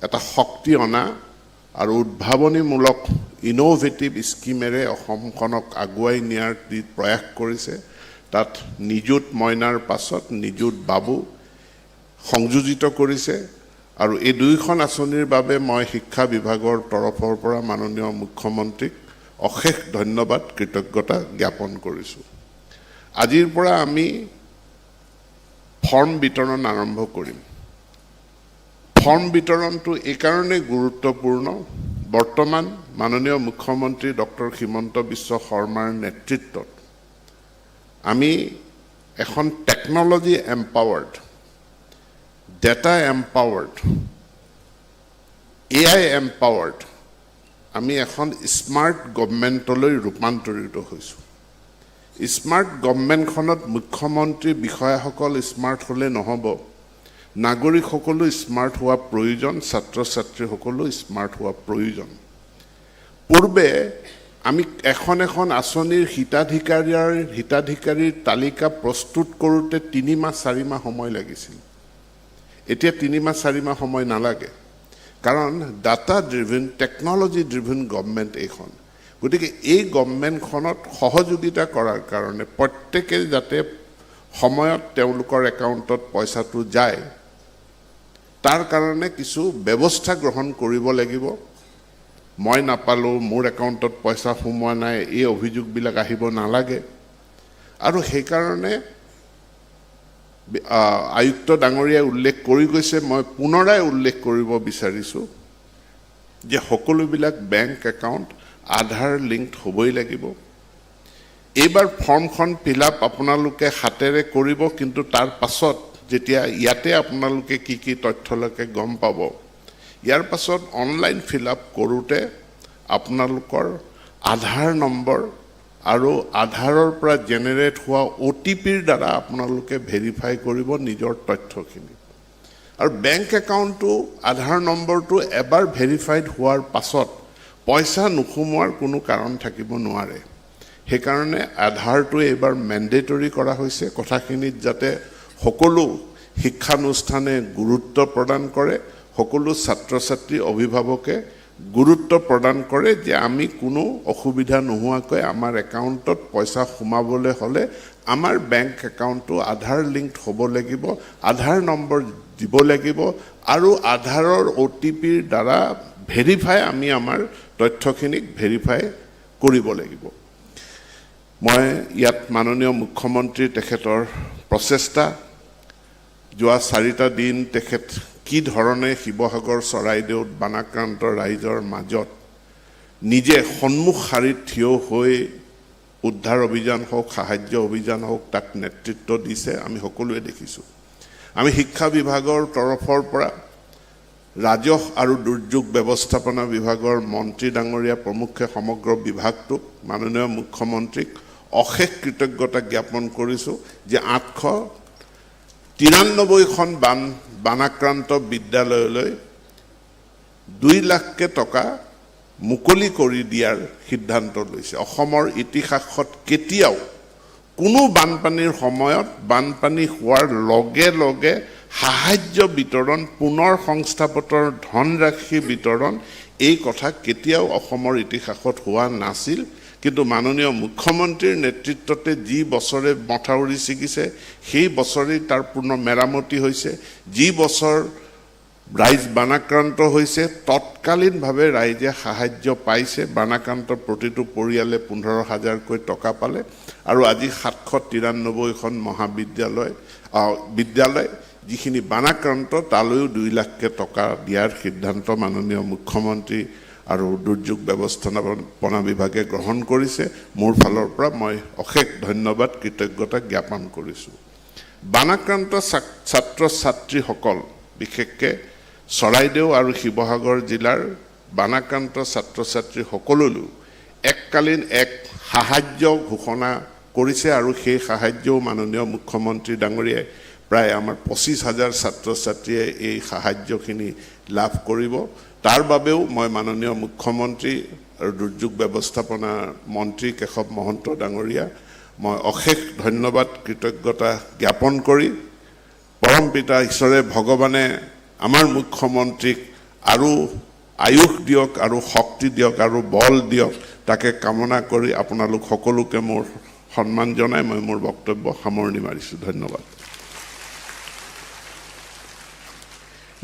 এটা শক্তি অনা আৰু উদ্ভাৱনীমূলক ইনোভেটিভ স্কিমেৰে অসমখনক আগুৱাই নিয়াৰ প্ৰয়াস কৰিছে। তাত নিযুত মইনাৰ পাছত নিযুত বাবু সংযোজিত কৰিছে আৰু এই দুইখন আঁচনিৰ বাবে মই শিক্ষা বিভাগৰ তৰফৰ পৰা মাননীয় মুখ্যমন্ত্ৰীক অশেষ ধন্যবাদ কৃতজ্ঞতা জ্ঞাপন কৰিছোঁ। আজিৰ পৰা আমি ফৰ্ম বিতৰণ আৰম্ভ কৰিম। ফৰ্ম বিতৰণটো এই কাৰণে গুৰুত্বপূৰ্ণ, বৰ্তমান মাননীয় মুখ্যমন্ত্ৰী ডক্টৰ হিমন্ত বিশ্ব শৰ্মাৰ নেতৃত্বত আমি এখন technology empowered, data empowered, AI empowered আমি এখন স্মাৰ্ট গভৰ্ণমেণ্টলৈ ৰূপান্তৰিত হৈছোঁ। স্মাৰ্ট গভৰ্ণমেণ্টখনত মুখ্যমন্ত্ৰী বিষয়াসকল স্মাৰ্ট হ'লে নহ'ব, নাগৰিকসকলো স্মাৰ্ট হোৱা প্ৰয়োজন, ছাত্ৰ ছাত্ৰীসকলো স্মাৰ্ট হোৱা প্ৰয়োজন। পূৰ্বে আমি এখন আঁচনিৰ হিতাধিকাৰীৰ তালিকা প্ৰস্তুত কৰোঁতে 3 মাহ 4 মাহ সময় লাগিছিল। এতিয়া 3 মাহ 4 মাহ সময় নালাগে, কাৰণ data driven, technology driven government এইখন। গতিকে এই গভৰ্ণমেণ্টখনত সহযোগিতা কৰাৰ কাৰণে প্ৰত্যেকে যাতে সময়ত তেওঁলোকৰ একাউণ্টত পইচাটো যায়, তাৰ কাৰণে কিছু ব্যৱস্থা গ্ৰহণ কৰিব লাগিব। মই নাপালোঁ, মোৰ একাউণ্টত পইচা সোমোৱা নাই, এই অভিযোগবিলাক আহিব নালাগে। আৰু সেইকাৰণে আয়ুক্ত ডাঙৰীয়াই উল্লেখ কৰি গৈছে, মই পুনৰাই উল্লেখ কৰিব বিচাৰিছোঁ যে সকলোবিলাক বেংক একাউণ্ট আধাৰ লিংকড হ'বই লাগিব। এইবাৰ ফৰ্মখন ফিল আপ আপোনালোকে হাতেৰে কৰিব, কিন্তু তাৰ পাছত যেতিয়া ইয়াতে আপোনালোকে কি কি তথ্যলৈকে গম পাব, ইয়াৰ পাছত অনলাইন ফিল আপ কৰোঁতে আপোনালোকৰ আধাৰ নম্বৰ আৰু আধাৰৰ পৰা জেনেৰেট হোৱা OTPৰ দ্বাৰা আপোনালোকে ভেৰিফাই কৰিব নিজৰ তথ্যখিনি। আৰু বেংক একাউণ্টটো আধাৰ নম্বৰটো এবাৰ ভেৰিফাইড হোৱাৰ পাছত পইচা নোসোমোৱাৰ কোনো কাৰণ থাকিব নোৱাৰে। সেইকাৰণে আধাৰটো এইবাৰ মেণ্ডেটৰী কৰা হৈছে। কথাখিনিত যাতে সকলো শিক্ষানুষ্ঠানে গুৰুত্ব প্ৰদান কৰে, সকলো ছাত্ৰ ছাত্ৰী অভিভাৱকে গুৰুত্ব প্ৰদান কৰে যে আমি কোনো অসুবিধা নোহোৱাকৈ আমাৰ একাউণ্টত পইচা সোমাবলৈ হ'লে আমাৰ বেংক একাউণ্টটো আধাৰ লিংকড হ'ব লাগিব, আধাৰ নম্বৰ দিব লাগিব আৰু আধাৰৰ OTPৰ দ্বাৰা ভেৰিফাই আমি আমাৰ তথ্যখিনিক ভেৰিফাই কৰিব লাগিব। মই ইয়াত মাননীয় মুখ্যমন্ত্ৰী তেখেতৰ প্ৰচেষ্টা, যোৱা 4টা দিন তেখেত কি ধৰণে শিৱসাগৰ চৰাইদেউত বানাক্ৰান্ত ৰাইজৰ মাজত নিজে সন্মুখ শাৰীত থিয় হৈ উদ্ধাৰ অভিযান হওক, সাহায্য অভিযান হওক, তাক নেতৃত্ব দিছে আমি সকলোৱে দেখিছোঁ। আমি শিক্ষা বিভাগৰ তৰফৰ পৰা ৰাজহ আৰু দুৰ্যোগ ব্যৱস্থাপনা বিভাগৰ মন্ত্ৰী ডাঙৰীয়া প্ৰমুখ্যে সমগ্ৰ বিভাগটোক মাননীয় মুখ্যমন্ত্ৰীক অশেষ কৃতজ্ঞতা জ্ঞাপন কৰিছোঁ যে 893খন বানাক্ৰান্ত বিদ্যালয়লৈ 2 লাখকে টকা মুকলি কৰি দিয়াৰ সিদ্ধান্ত লৈছে। অসমৰ ইতিহাসত কেতিয়াও কোনো বানপানীৰ সময়ত বানপানী হোৱাৰ লগে লগে সাহায্য বিতৰণ, পুনৰ সংস্থাপনৰ ধনৰাশি বিতৰণ, এই কথা কেতিয়াও অসমৰ ইতিহাসত হোৱা নাছিল। কিন্তু মাননীয় মুখ্যমন্ত্ৰীৰ নেতৃত্বতে যি বছৰে মথাউৰি ছিগিছে সেই বছৰেই তাৰ পূৰ্ণ মেৰামতি হৈছে। যি বছৰ ৰাইজ বানাক্ৰান্ত হৈছে তৎকালীনভাৱে ৰাইজে সাহায্য পাইছে। বানাক্ৰান্ত প্ৰতিটো পৰিয়ালে 15,000কৈ টকা পালে আৰু আজি 793খন বিদ্যালয় যিখিনি বানাক্ৰান্ত তালৈও 2 লাখকে টকা দিয়াৰ সিদ্ধান্ত মাননীয় মুখ্যমন্ত্ৰী আৰু দুৰ্যোগ ব্যৱস্থাপনা বিভাগে গ্ৰহণ কৰিছে। মোৰ ফালৰ পৰা মই অশেষ ধন্যবাদ কৃতজ্ঞতা জ্ঞাপন কৰিছোঁ। বানাক্ৰান্ত ছাত্ৰ ছাত্ৰীসকল, বিশেষকৈ চৰাইদেউ আৰু শিৱসাগৰ জিলাৰ বানাক্ৰান্ত ছাত্ৰ ছাত্ৰীসকললৈও এককালীন এক সাহায্য ঘোষণা কৰিছে আৰু সেই সাহায্যও মাননীয় মুখ্যমন্ত্ৰী ডাঙৰীয়াই প্ৰায় আমাৰ 25,000 ছাত্ৰ ছাত্ৰীয়ে এই সাহায্যখিনি লাভ কৰিব। তাৰ বাবেও মই মাননীয় মুখ্যমন্ত্ৰী আৰু দুৰ্যোগ ব্যৱস্থাপনা মন্ত্ৰী কেশৱ মহন্ত ডাঙৰীয়া মই অশেষ ধন্যবাদ কৃতজ্ঞতা জ্ঞাপন কৰি পৰমপিতা ঈশ্বৰে ভগৱানে আমাৰ মুখ্যমন্ত্ৰীক আৰু আয়ুষ দিয়ক আৰু শক্তি দিয়ক আৰু বল দিয়ক তাকে কামনা কৰি আপোনালোক সকলোকে মোৰ সন্মান জনাই মই মোৰ বক্তব্য সামৰণি মাৰিছোঁ ধন্যবাদ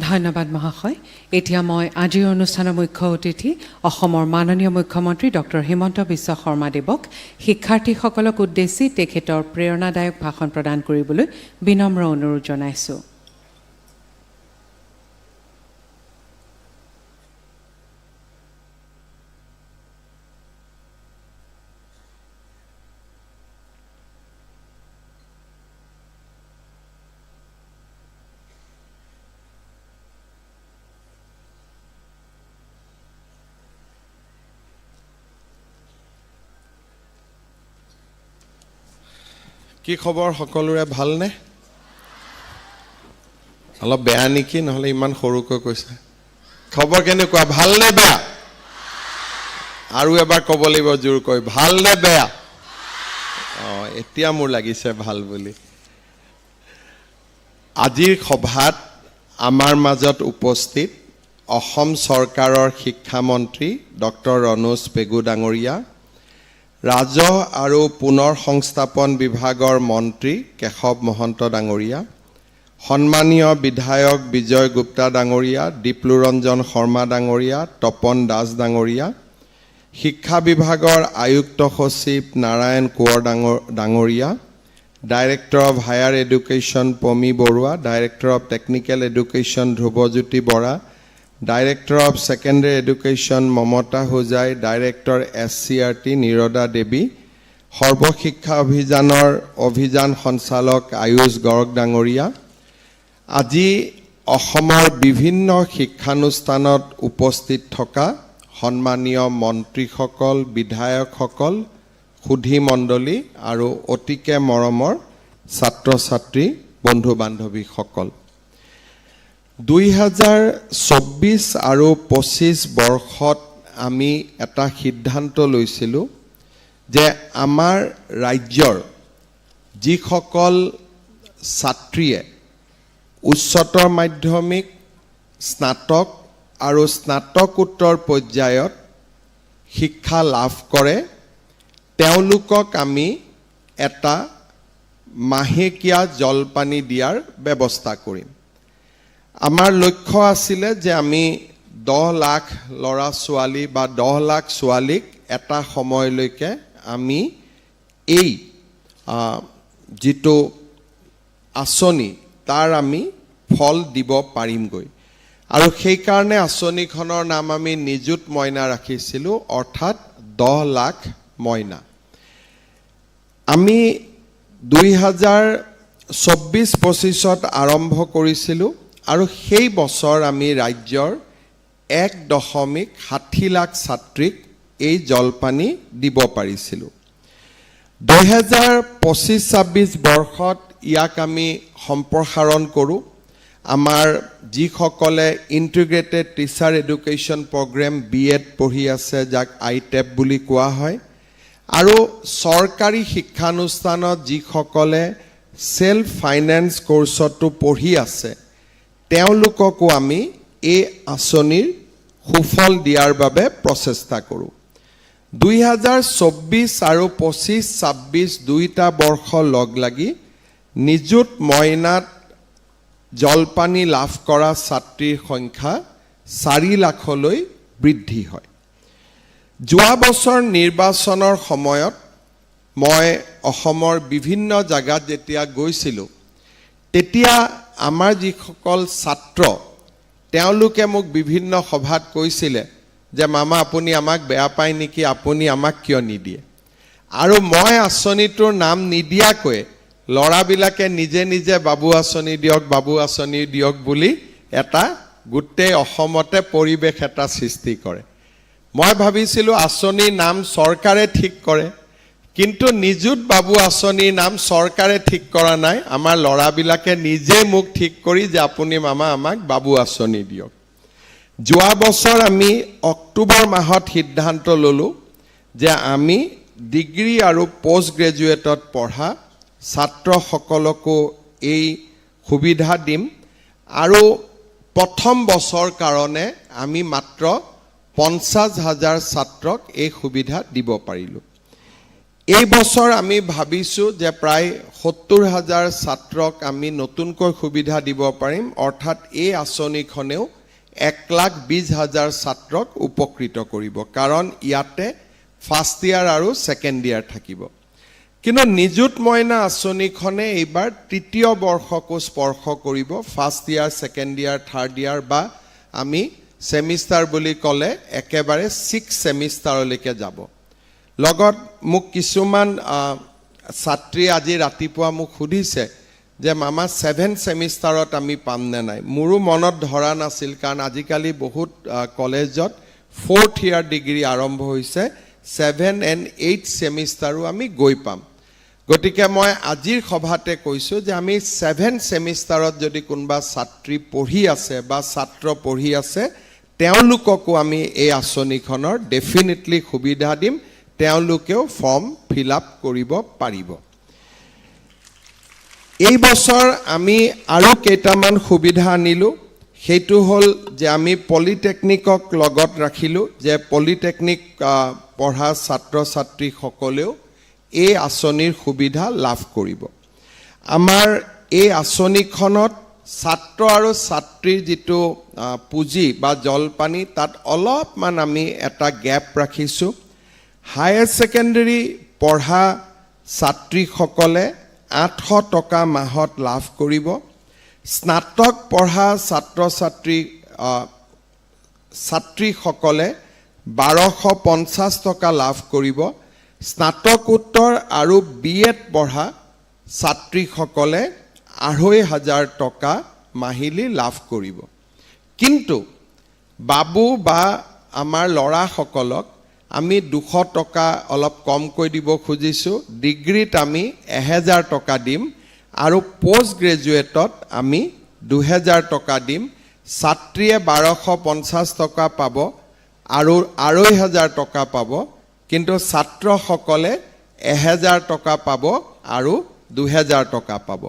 ধন্যবাদ মহাশয় এতিয়া মই আজিৰ অনুষ্ঠানৰ মুখ্য অতিথি অসমৰ মাননীয় মুখ্যমন্ত্ৰী ডক্টৰ হিমন্ত বিশ্ব শৰ্মা দেৱক শিক্ষাৰ্থীসকলক উদ্দেশ্যি তেখেতৰ প্ৰেৰণাদায়ক ভাষণ প্ৰদান কৰিবলৈ বিনম্ৰ অনুৰোধ জনাইছোঁ কি খবৰ সকলোৰে ভালনে অলপ বেয়া নেকি নহলে ইমান সৰুকৈ কৈছে খবৰ কেনেকুৱা ভালনে বেয়া আৰু এবাৰ ক'ব লাগিব জোৰকৈ ভালনে বেয়া এতিয়া মোৰ লাগিছে ভাল বুলি আজিৰ সভাত আমাৰ মাজত উপস্থিত অসম চৰকাৰৰ শিক্ষামন্ত্ৰী ডক্টৰ ৰণোজ পেগু ডাঙৰীয়া ৰাজহ আৰু পুনৰ সংস্থাপন বিভাগৰ মন্ত্ৰী কেশৱ মহন্ত ডাঙৰীয়া সন্মানীয় বিধায়ক বিজয় গুপ্তা ডাঙৰীয়া দীপলুৰঞ্জন শৰ্মা ডাঙৰীয়া তপন দাস ডাঙৰীয়া শিক্ষা বিভাগৰ আয়ুক্ত সচিব নাৰায়ণ কোঁৱৰ ডাঙৰীয়া director of higher education Pomi Baruah director of technical education Dhruvajyoti Bora director of secondary education Mamata Hojai director SCRT Nirada Devi Sarva Shiksha অভিযানৰ অভিযান সঞ্চালক আয়ুষ গৰগ ডাঙৰীয়া আজি অসমৰ বিভিন্ন শিক্ষানুষ্ঠানত উপস্থিত থকা সন্মানীয় মন্ত্ৰীসকল বিধায়কসকল সুধী মণ্ডলী আৰু অতিকে মৰমৰ ছাত্ৰ ছাত্ৰী বন্ধু বান্ধৱীসকল 2024 আৰু 25 বৰ্ষত আমি এটা সিদ্ধান্ত লৈছিলোঁ যে আমাৰ ৰাজ্যৰ যিসকল ছাত্ৰীয়ে উচ্চতৰ মাধ্যমিক স্নাতক আৰু স্নাতকোত্তৰ পৰ্যায়ত শিক্ষা লাভ কৰে তেওঁলোকক আমি এটা মাহেকীয়া জলপানী দিয়াৰ ব্যৱস্থা কৰিম আমাৰ লক্ষ্য আছিলে যে আমি 10 লাখ ল'ৰা ছোৱালী বা 10 লাখ ছোৱালীক এটা সময়লৈকে আমি এই যিটো আঁচনি তাৰ আমি ফল দিব পাৰিমগৈ আৰু সেই কাৰণে আঁচনিখনৰ নাম আমি নিযুত মইনা ৰাখিছিলোঁ অৰ্থাৎ 10 লাখ মইনা আমি 2024-25ত আৰম্ভ কৰিছিলোঁ আৰু সেই বছৰ আমি ৰাজ্যৰ 1.60 লাখ ছাত্ৰীক এই জলপানী দিব পাৰিছিলোঁ 2025-26 বৰ্ষত ইয়াক আমি সম্প্ৰসাৰণ কৰোঁ আমাৰ যিসকলে integrated teacher education programme BEd পঢ়ি আছে যাক ITEP বুলি কোৱা হয় আৰু চৰকাৰী শিক্ষানুষ্ঠানত যিসকলে সেলফ ফাইনেন্স কোৰ্ছতো পঢ়ি আছে তেওঁলোককো আমি এই আঁচনিৰ সুফল দিয়াৰ বাবে প্ৰচেষ্টা কৰোঁ 2024 আৰু 25-26 দুইটা বৰ্ষ লগ লাগি নিযুত মইনাত জলপানী লাভ কৰা ছাত্ৰীৰ সংখ্যা 4 লাখলৈ বৃদ্ধি হয় যোৱা বছৰ নিৰ্বাচনৰ সময়ত মই অসমৰ বিভিন্ন জাগাত যেতিয়া গৈছিলোঁ তেতিয়া আমাৰ যিসকল ছাত্ৰ তেওঁলোকে মোক বিভিন্ন সভাত কৈছিলে যে মামা আপুনি আমাক বেয়া পায় নেকি আপুনি আমাক কিয় নিদিয়ে আৰু মই আঁচনিটোৰ নাম নিদিয়াকৈ লৰাবিলাকে নিজে নিজে বাবু আঁচনি দিয়ক বুলি এটা গোটেই অসমতে পৰিৱেশ এটা সৃষ্টি কৰে মই ভাবিছিলোঁ আঁচনিৰ নাম চৰকাৰে ঠিক কৰে কিন্তু নিযুত বাবু আঁচনিৰ নাম চৰকাৰে ঠিক কৰা নাই আমাৰ লৰাবিলাকে নিজে মুখ ঠিক কৰি যে আপুনি মামা আমাক বাবু আঁচনি দিয়ক যোৱা বছৰ আমি অক্টোবৰ মাহত সিদ্ধান্ত ললোঁ যে আমি ডিগ্ৰী আৰু পোষ্ট গ্ৰেজুৱেটত পঢ়া ছাত্ৰসকলকো এই সুবিধা দিম আৰু প্ৰথম বছৰ কাৰণে আমি মাত্ৰ 50,000 ছাত্ৰক এই সুবিধা দিব পাৰিলোঁ। এই বছৰ আমি ভাবিছোঁ যে প্ৰায় 70,000 ছাত্ৰক আমি নতুনকৈ সুবিধা দিব পাৰিম, অৰ্থাৎ এই আঁচনিখনেও 1,20,000 ছাত্ৰক উপকৃত কৰিব, কাৰণ ইয়াতে ফাৰ্ষ্ট ইয়াৰ আৰু ছেকেণ্ড ইয়াৰ থাকিব। কিন্তু নিযুত মইনা আঁচনিখনে এইবাৰ তৃতীয় বৰ্ষকো স্পৰ্শ কৰিব, first year, second year, third year বা আমি ছেমিষ্টাৰ বুলি ক'লে একেবাৰে 6 ছেমিষ্টাৰলৈকে যাব। লগত মোক কিছুমান ছাত্ৰী আজি ৰাতিপুৱা মোক সুধিছে যে মামা 7 ছেমিষ্টাৰত আমি পাম নে নাই। মোৰো মনত ধৰা নাছিল, কাৰণ আজিকালি বহুত কলেজত 4th ইয়াৰ ডিগ্ৰী আৰম্ভ হৈছে, 7 and 8 ছেমিষ্টাৰো আমি গৈ পাম। গতিকে মই আজিৰ সভাতে কৈছোঁ যে আমি 7 ছেমিষ্টাৰত যদি কোনোবা ছাত্ৰী পঢ়ি আছে বা ছাত্ৰ পঢ়ি আছে, তেওঁলোককো আমি এই আঁচনিখনৰ ডেফিনেটলি সুবিধা দিম, তেওঁলোকেও ফৰ্ম ফিল আপ কৰিব পাৰিব। এই বছৰ আমি আৰু কেইটামান সুবিধা আনিলোঁ, সেইটো হ'ল যে আমি পলিটেকনিকক লগত ৰাখিলোঁ, যে পলিটেকনিক পঢ়া ছাত্ৰ ছাত্ৰীসকলেও এই আঁচনিৰ সুবিধা লাভ কৰিব। আমাৰ এই আঁচনিখনত ছাত্ৰ আৰু ছাত্ৰীৰ যিটো পুঁজি বা জলপানী, তাত অলপমান আমি এটা গেপ ৰাখিছোঁ। হায়াৰ ছেকেণ্ডেৰী পঢ়া ছাত্ৰীসকলে 800 টকা মাহত লাভ কৰিব। স্নাতক পঢ়া ছাত্ৰীসকলে 1250 টকা লাভ কৰিব। স্নাতকোত্তৰ আৰু BEd পঢ়া ছাত্ৰীসকলে 2,500 টকা মাহিলী লাভ কৰিব। কিন্তু বাবু বা আমাৰ ল'ৰাসকলক আমি 200 টকা অলপ কমকৈ দিব খুজিছোঁ। ডিগ্ৰীত আমি 1,000 টকা দিম আৰু পষ্ট গ্ৰেজুৱেটত আমি 2,000 টকা দিম। ছাত্ৰীয়ে 1250 টকা পাব আৰু 2,500 টকা পাব, কিন্তু ছাত্ৰসকলে 1,000 টকা পাব আৰু 2,000 টকা পাব।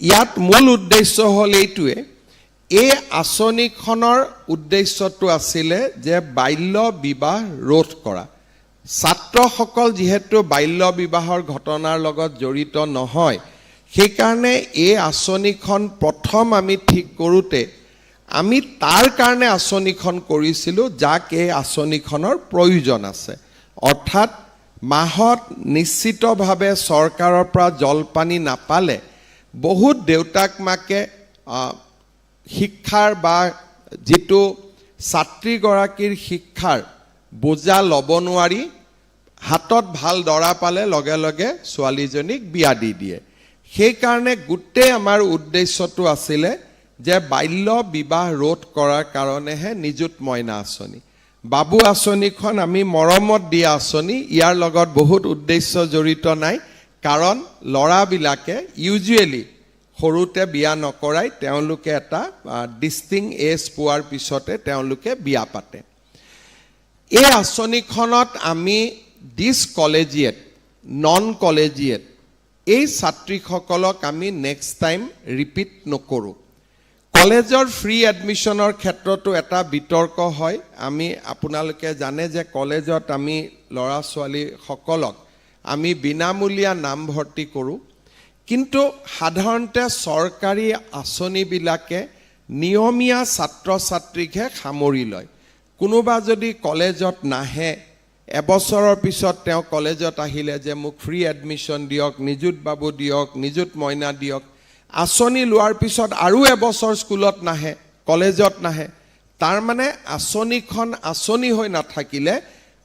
ইয়াত মূল উদ্দেশ্য হ'ল এইটোৱে, এই আঁচনিখনৰ উদ্দেশ্যটো আছিলে যে বাল্য বিবাহ ৰোধ কৰা। ছাত্ৰসকল যিহেতু বাল্য বিবাহৰ ঘটনাৰ লগত জড়িত নহয়, সেইকাৰণে এই আঁচনিখন প্ৰথম আমি ঠিক কৰোঁতে আমি তাৰ কাৰণে আঁচনিখন কৰিছিলোঁ, যাক এই আঁচনিখনৰ প্ৰয়োজন আছে। অৰ্থাৎ মাহত নিশ্চিতভাৱে চৰকাৰৰ পৰা জলপানী নাপালে বহুত দেউতাক মাকে শিক্ষাৰ বা যিটো ছাত্ৰীগৰাকীৰ শিক্ষাৰ বোজা ল'ব নোৱাৰি, হাতত ভাল দৰা পালে লগে লগে ছোৱালীজনীক বিয়া দি দিয়ে। সেইকাৰণে গোটেই আমাৰ উদ্দেশ্যটো আছিলে যে বাল্য বিবাহ ৰোধ কৰাৰ কাৰণেহে নিযুত মইনা আঁচনি। বাবু আঁচনিখন আমি মৰমত দিয়া আঁচনি, ইয়াৰ লগত বহুত উদ্দেশ্য জড়িত নাই, কাৰণ ল'ৰাবিলাকে ইউজুৱেলি সৰুতে বিয়া নকৰাই তেওঁলোকে এটা ডিষ্টিং এজ পোৱাৰ পিছতে তেওঁলোকে বিয়া পাতে। এই আঁচনিখনত আমি ডিছকলেজিয়েট, নন কলেজিয়েট এই ছাত্ৰীসকলক আমি নেক্সট টাইম ৰিপিট নকৰোঁ। কলেজৰ ফ্ৰী এডমিশ্যনৰ ক্ষেত্ৰতো এটা বিতৰ্ক হয়। আমি আপোনালোকে জানে যে কলেজত আমি ল'ৰা ছোৱালীসকলক আমি বিনামূলীয়া নামভৰ্তি কৰোঁ, কিন্তু সাধাৰণতে চৰকাৰী আঁচনিবিলাকে নিয়মীয়া ছাত্ৰ ছাত্ৰীকহে সামৰি লয়। কোনোবা যদি কলেজত নাহে, এবছৰৰ পিছত তেওঁ কলেজত আহিলে যে মোক ফ্ৰী এডমিশ্যন দিয়ক, নিযুত বাবু দিয়ক, নিযুত মইনা দিয়ক, আঁচনি লোৱাৰ পিছত আৰু এবছৰ স্কুলত নাহে, কলেজত নাহে। তাৰমানে আঁচনিখন আঁচনি হৈ নাথাকিলে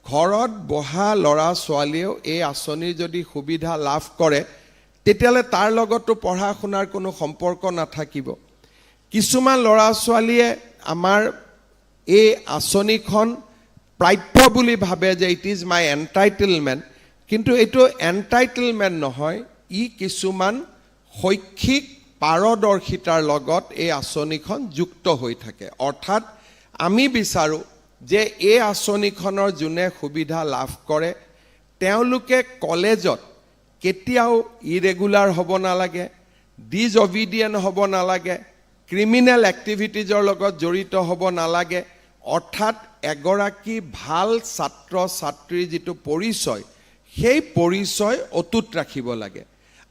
ঘৰত বহা ল'ৰা ছোৱালীয়েও এই আঁচনিৰ যদি সুবিধা লাভ কৰে, তেতিয়াহ'লে তাৰ লগতো পঢ়া শুনাৰ কোনো সম্পৰ্ক নাথাকিব। কিছুমান ল'ৰা ছোৱালীয়ে আমাৰ এই আঁচনিখন প্ৰাপ্য বুলি ভাবে যে ইট ইজ মাই এণ্টাইটেলমেণ্ট, কিন্তু এইটো এণ্টাইটেলমেণ্ট নহয়, ই কিছুমান শৈক্ষিক পাৰদৰ্শিতাৰ লগত এই আঁচনিখন যুক্ত হৈ থাকে। অৰ্থাৎ আমি বিচাৰোঁ যে এই আঁচনিখনৰ যোনে সুবিধা লাভ কৰে তেওঁলোকে কলেজত কেতিয়াও ইৰেগুলাৰ হ'ব নালাগে, ডিজঅবিডিয়েণ্ট হ'ব নালাগে, ক্ৰিমিনেল এক্টিভিটিজৰ লগত জড়িত হ'ব নালাগে অৰ্থাৎ এগৰাকী ভাল ছাত্ৰ ছাত্ৰীৰ যিটো পৰিচয় সেই পৰিচয় অটুট ৰাখিব লাগে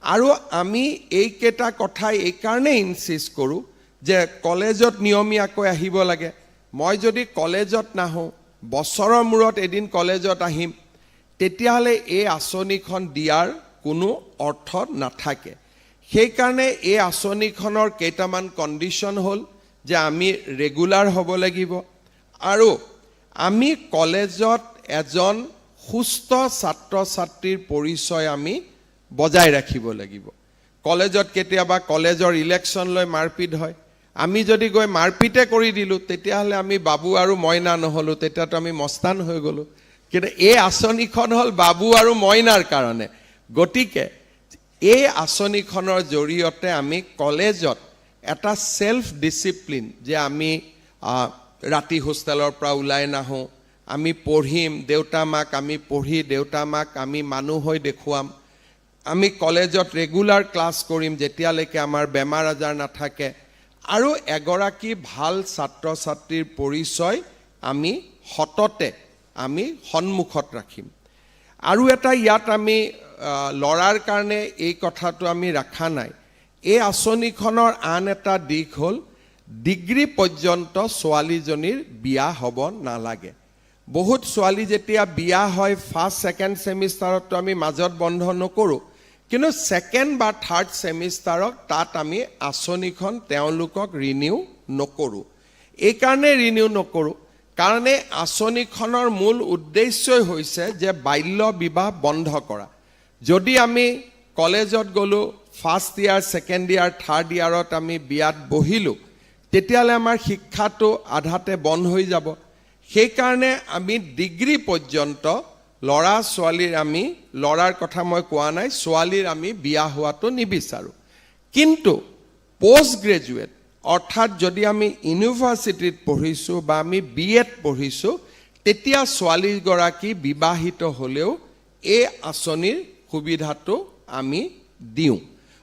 আৰু আমি এইকেইটা কথা এইকাৰণে ইনচিষ্ট কৰোঁ যে কলেজত নিয়মীয়াকৈ আহিব লাগে মই যদি কলেজত নাহোঁ বছৰৰ মূৰত এদিন কলেজত আহিম তেতিয়াহ'লে এই আঁচনিখন দিয়াৰ কোনো অৰ্থ নাথাকে সেইকাৰণে এই আঁচনিখনৰ কেইটামান কণ্ডিশ্যন হ'ল যে আমি ৰেগুলাৰ হ'ব লাগিব আৰু আমি কলেজত এজন সুস্থ ছাত্ৰ ছাত্ৰীৰ পৰিচয় আমি বজাই ৰাখিব লাগিব কলেজত কেতিয়াবা কলেজৰ ইলেকশ্যন লৈ মাৰপিট হয় আমি যদি গৈ মাৰপিটে কৰি দিলোঁ তেতিয়াহ'লে আমি বাবু আৰু মইনা নহ'লোঁ তেতিয়াতো আমি মস্তান হৈ গ'লোঁ কিন্তু এই আঁচনিখন হ'ল বাবু আৰু মইনাৰ কাৰণে গতিকে এই আঁচনিখনৰ জৰিয়তে আমি কলেজত এটা সেলফ ডিসিপ্লিন যে আমি ৰাতি হোষ্টেলৰ পৰা ওলাই নাহোঁ আমি পঢ়িম দেউতা মাক আমি পঢ়ি দেউতা মাক আমি মানুহ হৈ দেখুৱাম আমি কলেজত ৰেগুলাৰ ক্লাছ কৰিম যেতিয়ালৈকে আমাৰ বেমাৰ আজাৰ নাথাকে আৰু এগৰাকী ভাল ছাত্ৰ ছাত্ৰীৰ পৰিচয় আমি সততে আমি সন্মুখত ৰাখিম আৰু এটা ইয়াত আমি লৰাৰ কাৰণে এই কথাটো আমি ৰাখা নাই এই আঁচনিখনৰ আন এটা দিশ হ'ল ডিগ্ৰী পৰ্যন্ত ছোৱালীজনীৰ বিয়া হ'ব নালাগে বহুত ছোৱালী যেতিয়া বিয়া হয় ফাৰ্ষ্ট ছেকেণ্ড ছেমিষ্টাৰতো আমি মাজত বন্ধ নকৰোঁ কিন্তু ছেকেণ্ড বা থাৰ্ড ছেমিষ্টাৰত তাত আমি আঁচনিখন তেওঁলোকক ৰিনিউ নকৰোঁ এইকাৰণে ৰিনিউ নকৰোঁ কাৰণ এই আঁচনিখনৰ মূল উদ্দেশ্যই হৈছে যে বাল্য বিবাহ বন্ধ কৰা যদি আমি কলেজত গ'লোঁ first year second year third ইয়াৰত আমি বিয়াত বহিলোঁ তেতিয়াহ'লে আমাৰ শিক্ষাটো আধাতে বন্ধ হৈ যাব সেইকাৰণে আমি ডিগ্ৰী পৰ্যন্ত ল'ৰা ছোৱালীৰ আমি ল'ৰাৰ কথা মই কোৱা নাই ছোৱালীৰ আমি বিয়া হোৱাটো নিবিচাৰোঁ কিন্তু পোষ্ট গ্ৰেজুৱেট অৰ্থাৎ যদি আমি ইউনিভাৰ্চিটিত পঢ়িছোঁ বা আমি BEd পঢ়িছোঁ তেতিয়া ছোৱালীগৰাকী বিবাহিত হ'লেও এই আঁচনিৰ সুবিধাটো আমি দিওঁ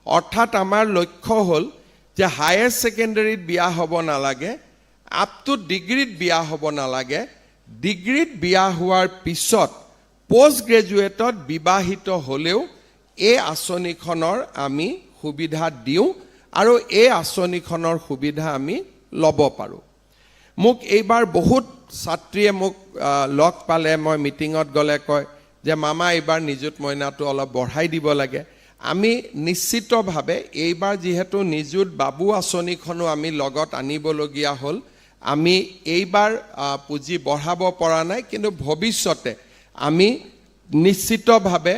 অৰ্থাৎ আমাৰ লক্ষ্য হ'ল যে হায়াৰ ছেকেণ্ডেৰীত বিয়া হ'ব নালাগে আপ টু ডিগ্ৰীত বিয়া হ'ব নালাগে ডিগ্ৰীত বিয়া হোৱাৰ পিছত পোষ্ট গ্ৰেজুৱেটত বিবাহিত হ'লেও এই আঁচনিখনৰ আমি সুবিধা দিওঁ আৰু এই আঁচনিখনৰ সুবিধা আমি ল'ব পাৰোঁ মোক এইবাৰ বহুত ছাত্ৰীয়ে মোক লগ পালে মই মিটিঙত গ'লে কয় যে মামা এইবাৰ নিযুত মইনাটো অলপ বঢ়াই দিব লাগে আমি নিশ্চিতভাৱে এইবাৰ যিহেতু নিযুত বাবু আঁচনিখনো আমি লগত আনিবলগীয়া হ'ল আমি এইবাৰ পুঁজি বঢ়াব পৰা নাই কিন্তু ভৱিষ্যতে আমি নিশ্চিতভাৱে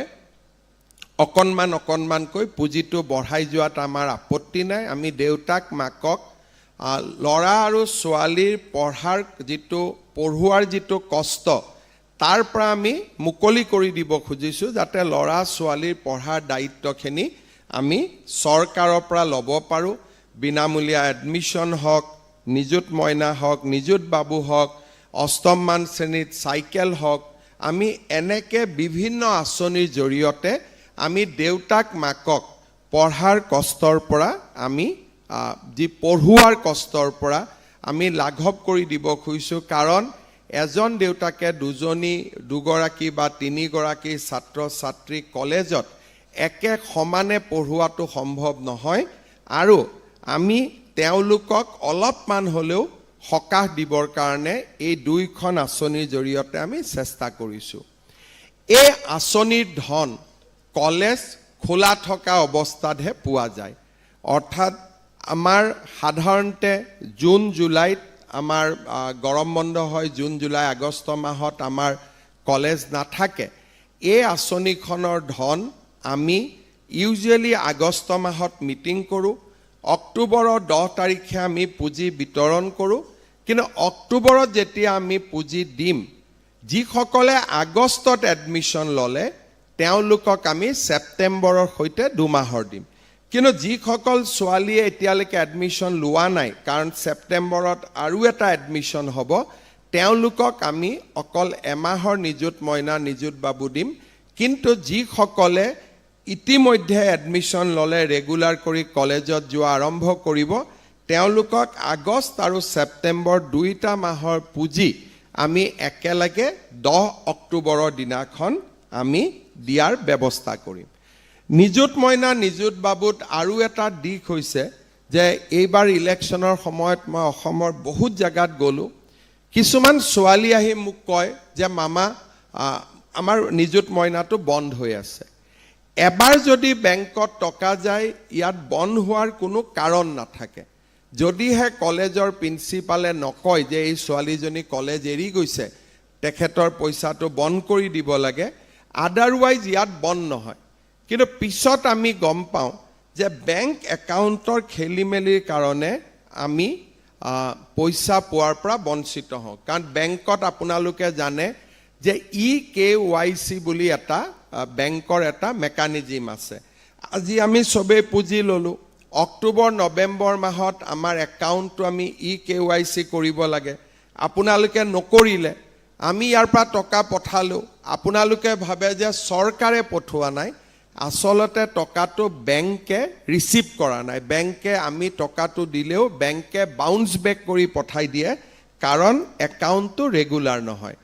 অকণমানকৈ পুঁজিটো বঢ়াই যোৱাত আমাৰ আপত্তি নাই আমি দেউতাক মাকক ল'ৰা আৰু ছোৱালীৰ পঢ়ুৱাৰ যিটো কষ্ট তাৰ পৰা আমি মুকলি কৰি দিব খুজিছোঁ যাতে ল'ৰা ছোৱালীৰ পঢ়াৰ দায়িত্বখিনি আমি চৰকাৰৰ পৰা ল'ব পাৰোঁ বিনামূলীয়া এডমিশ্যন হওক নিযুত মইনা হওক নিযুত বাবু হওক অষ্টমমান শ্ৰেণীত চাইকেল হওক আমি এনেকৈ বিভিন্ন আঁচনিৰ জৰিয়তে আমি দেউতাক মাকক পঢ়াৰ কষ্টৰ পৰা আমি যি পঢ়ুৱাৰ কষ্টৰ পৰা আমি লাঘৱ কৰি দিব খুজিছোঁ কাৰণ এজন দেউতাকে দুগৰাকী বা তিনিগৰাকী ছাত্ৰ ছাত্ৰী কলেজত একে সমানে পঢ়ুৱাটো সম্ভৱ নহয় আৰু আমি তেওঁলোকক অলপমান হ'লেও সকাহ দিবৰ কাৰণে এই দুইখন আঁচনিৰ জৰিয়তে আমি চেষ্টা কৰিছোঁ এই আঁচনিৰ ধন কলেজ খোলা থকা অৱস্থাতহে পোৱা যায় অৰ্থাৎ আমাৰ সাধাৰণতে জুন জুলাইত আমাৰ গৰম বন্ধ হয় জুন জুলাই আগষ্ট মাহত আমাৰ কলেজ নাথাকে এই আঁচনিখনৰ ধন আমি ইউজুৱেলি আগষ্ট মাহত মিটিং কৰোঁ অক্টোবৰৰ 10 তাৰিখে আমি পুঁজি বিতৰণ কৰোঁ কিন্তু অক্টোবৰত যেতিয়া আমি পুঁজি দিম যিসকলে আগষ্টত এডমিশ্যন ল'লে তেওঁলোকক আমি ছেপ্টেম্বৰৰ সৈতে 2 মাহৰ দিম কিন্তু যিসকল ছোৱালীয়ে এতিয়ালৈকে এডমিশ্যন লোৱা নাই কাৰণ ছেপ্টেম্বৰত আৰু এটা এডমিশ্যন হ'ব তেওঁলোকক আমি অকল এমাহৰ নিযুত মইনা নিযুত বাবু দিম কিন্তু যিসকলে ইতিমধ্যে এডমিশ্যন ল'লে ৰেগুলাৰ কৰি কলেজত যোৱা আৰম্ভ কৰিব তেওঁলোকক আগষ্ট আৰু ছেপ্টেম্বৰ 2টা মাহৰ পুঁজি আমি একেলগে 10 অক্টোবৰৰ দিনাখন আমি দিয়াৰ ব্যৱস্থা কৰিম। নিযুত মইনা নিযুত বাবুত আৰু এটা দিশ হৈছে যে এইবাৰ ইলেকশ্যনৰ সময়ত মই অসমৰ বহুত জাগাত গ'লোঁ। কিছুমান ছোৱালী আহি মোক কয় যে মামা আমাৰ নিযুত মইনাটো বন্ধ হৈ আছে। এবাৰ যদি বেংকত টকা যায় ইয়াত বন্ধ হোৱাৰ কোনো কাৰণ নাথাকে। যদিহে কলেজৰ প্ৰিন্সিপালে নকয় যে এই ছোৱালীজনী কলেজ এৰি গৈছে, তেখেতৰ পইচাটো বন্ধ কৰি দিব লাগে, আদাৰৱাইজ ইয়াত বন্ধ নহয়। কিন্তু পিছত আমি গম পাওঁ যে বেংক একাউণ্টৰ খেলি মেলিৰ কাৰণে আমি পইচা পোৱাৰ পৰা বঞ্চিত হওঁ। কাৰণ বেংকত আপোনালোকে জানে যে EKYC বুলি এটা বেংকৰ এটা মেকানিজিম আছে। আজি আমি চবেই পুঁজি ল'লোঁ, অক্টোবৰ নৱেম্বৰ মাহত আমাৰ একাউণ্টটো আমি EKYC কৰিব লাগে। আপোনালোকে নকৰিলে, আমি ইয়াৰ পৰা টকা পঠালোঁ, আপোনালোকে ভাবে যে চৰকাৰে পঠোৱা নাই, আচলতে টকাটো বেংকে ৰিচিভ কৰা নাই। বেংকে আমি টকাটো দিলেও বেংকে বাউন্স বেক কৰি পঠাই দিয়ে, কাৰণ একাউণ্টটো ৰেগুলাৰ নহয়।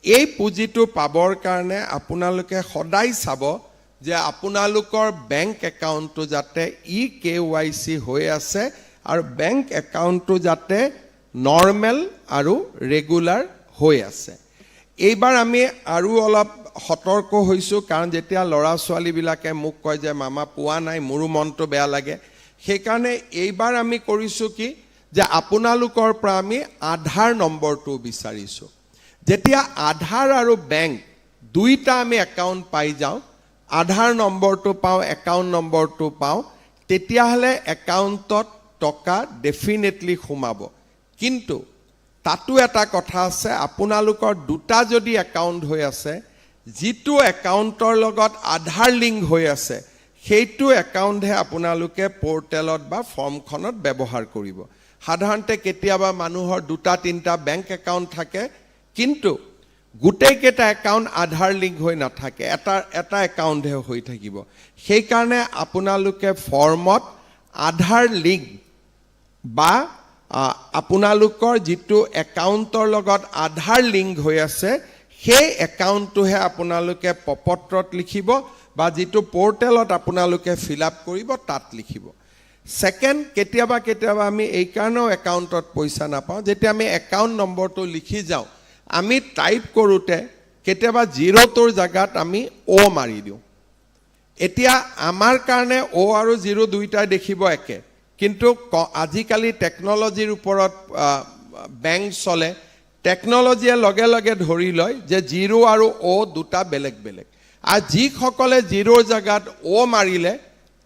এই পুঁজিটো পাবৰ কাৰণে আপোনালোকে সদায় চাব যে আপোনালোকৰ বেংক একাউণ্টটো যাতে EKYC হৈ আছে আৰু বেংক একাউণ্টটো যাতে নৰ্মেল আৰু ৰেগুলাৰ হৈ আছে। এইবাৰ আমি আৰু অলপ সতৰ্ক হৈছোঁ, কাৰণ যেতিয়া ল'ৰা ছোৱালীবিলাকে মোক কয় যে মামা পোৱা নাই, মোৰো মনটো বেয়া লাগে। সেইকাৰণে এইবাৰ আমি কৰিছোঁ কি যে আপোনালোকৰ পৰা আমি আধাৰ নম্বৰটো বিচাৰিছোঁ। যেতিয়া আধাৰ আৰু বেংক দুইটা আমি একাউণ্ট পাই যাওঁ, আধাৰ নম্বৰটো পাওঁ, একাউণ্ট নম্বৰটো পাওঁ, তেতিয়াহ'লে একাউণ্টত টকা ডেফিনেটলি সোমাব। কিন্তু তাতো এটা কথা আছে, আপোনালোকৰ দুটা যদি একাউণ্ট হৈ আছে, যিটো একাউণ্টৰ লগত আধাৰ লিংক হৈ আছে সেইটো একাউণ্টহে আপোনালোকে পৰ্টেলত বা ফৰ্মখনত ব্যৱহাৰ কৰিব। সাধাৰণতে কেতিয়াবা মানুহৰ 2-3টা বেংক একাউণ্ট থাকে, কিন্তু গোটেইকেইটা একাউণ্ট আধাৰ লিংক হৈ নাথাকে, এটা একাউণ্টহে হৈ থাকিব। সেইকাৰণে আপোনালোকে ফৰ্মত আধাৰ লিংক বা আপোনালোকৰ যিটো একাউণ্টৰ লগত আধাৰ লিংক হৈ আছে সেই একাউণ্টটোহে আপোনালোকে পপত্ৰত লিখিব বা যিটো পৰ্টেলত আপোনালোকে ফিল আপ কৰিব তাত লিখিব। ছেকেণ্ড, কেতিয়াবা আমি এই কাৰণেও একাউণ্টত পইচা নাপাওঁ, যেতিয়া আমি একাউণ্ট নম্বৰটো লিখি যাওঁ, আমি টাইপ কৰোঁতে কেতিয়াবা জিৰ'টোৰ জেগাত আমি অ' মাৰি দিওঁ। এতিয়া আমাৰ কাৰণে অ' আৰু জিৰ' দুইটাই দেখিব একে, কিন্তু আজিকালি টেকন'লজিৰ ওপৰত বেংক চলে। টেকন'লজিয়ে লগে লগে ধৰি লয় যে জিৰ' আৰু অ' দুটা বেলেগ বেলেগ, আৰু যিসকলে জিৰ'ৰ জেগাত অ' মাৰিলে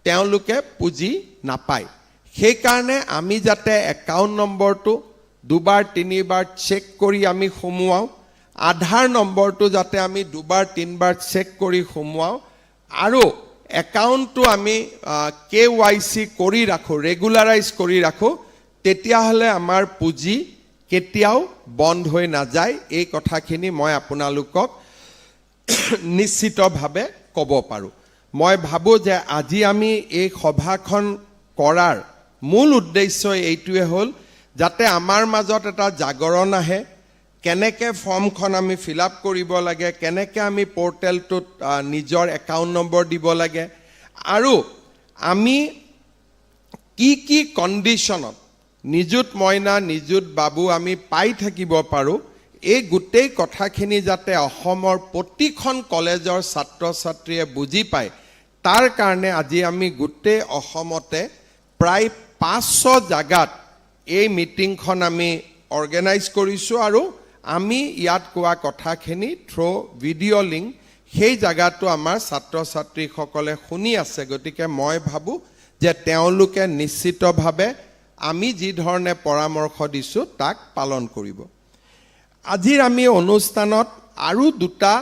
তেওঁলোকে পুঁজি নাপায়। সেইকাৰণে আমি যাতে একাউণ্ট নম্বৰটো 2-3বাৰ চেক কৰি আমি সোমোৱাওঁ, আধাৰ নম্বৰটো যাতে আমি 2-3বাৰ চেক কৰি সোমোৱাওঁ, আৰু একাউণ্টটো আমি KYC কৰি ৰাখোঁ, ৰেগুলাৰাইজ কৰি ৰাখোঁ, তেতিয়াহ'লে আমাৰ পুঁজি কেতিয়াও বন্ধ হৈ নাযায়। এই কথাখিনি মই আপোনালোকক নিশ্চিতভাৱে ক'ব পাৰোঁ। মই ভাবোঁ যে আজি আমি এই সভাখন কৰাৰ মূল উদ্দেশ্য এইটোৱে হ'ল যাতে আমাৰ মাজত এটা জাগৰণ আহে, কেনেকৈ ফৰ্মখন আমি ফিল আপ কৰিব লাগে, কেনেকৈ আমি পৰ্টেলটোত নিজৰ একাউণ্ট নম্বৰ দিব লাগে, আৰু আমি কি কণ্ডিশ্যনত নিযুত মইনা নিযুত বাবু আমি পাই থাকিব পাৰোঁ, এই গোটেই কথাখিনি যাতে অসমৰ প্ৰতিখন কলেজৰ ছাত্ৰ ছাত্ৰীয়ে বুজি পায়, তাৰ কাৰণে আজি আমি গোটেই অসমতে প্ৰায় 500 জাগাত এই মিটিংখন আমি অৰ্গেনাইজ কৰিছোঁ, আৰু আমি ইয়াত কোৱা কথাখিনি থ্ৰু ভিডিঅ' লিংক সেই জাগাটো আমাৰ ছাত্ৰ ছাত্ৰীসকলে শুনি আছে। গতিকে মই ভাবোঁ যে তেওঁলোকে নিশ্চিতভাৱে আমি যি ধৰণে পৰামৰ্শ দিছোঁ তাক পালন কৰিব। আজিৰ আমি অনুষ্ঠানত আৰু দুটা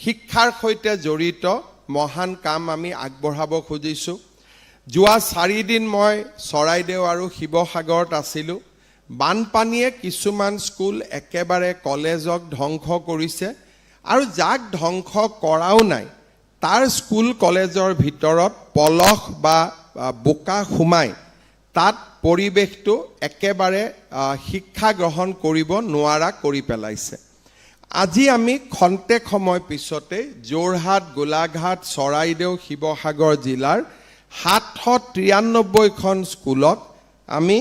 শিক্ষাৰ সৈতে জড়িত মহান কাম আমি আগবঢ়াব খুজিছোঁ। যোৱা 4 দিন মই চৰাইদেউ আৰু শিৱসাগৰত আছিলোঁ। বানপানীয়ে কিছুমান স্কুল একেবাৰে কলেজক ধ্বংস কৰিছে, আৰু যাক ধ্বংস কৰাও নাই তাৰ স্কুল কলেজৰ ভিতৰত পলস বা বোকা সোমাই তাত পৰিৱেশটো একেবাৰে শিক্ষা গ্ৰহণ কৰিব নোৱাৰা কৰি পেলাইছে। আজি আমি খন্তেক সময় পিছতে যোৰহাট, গোলাঘাট, চৰাইদেউ, শিৱসাগৰ জিলাৰ 793খন স্কুলত আমি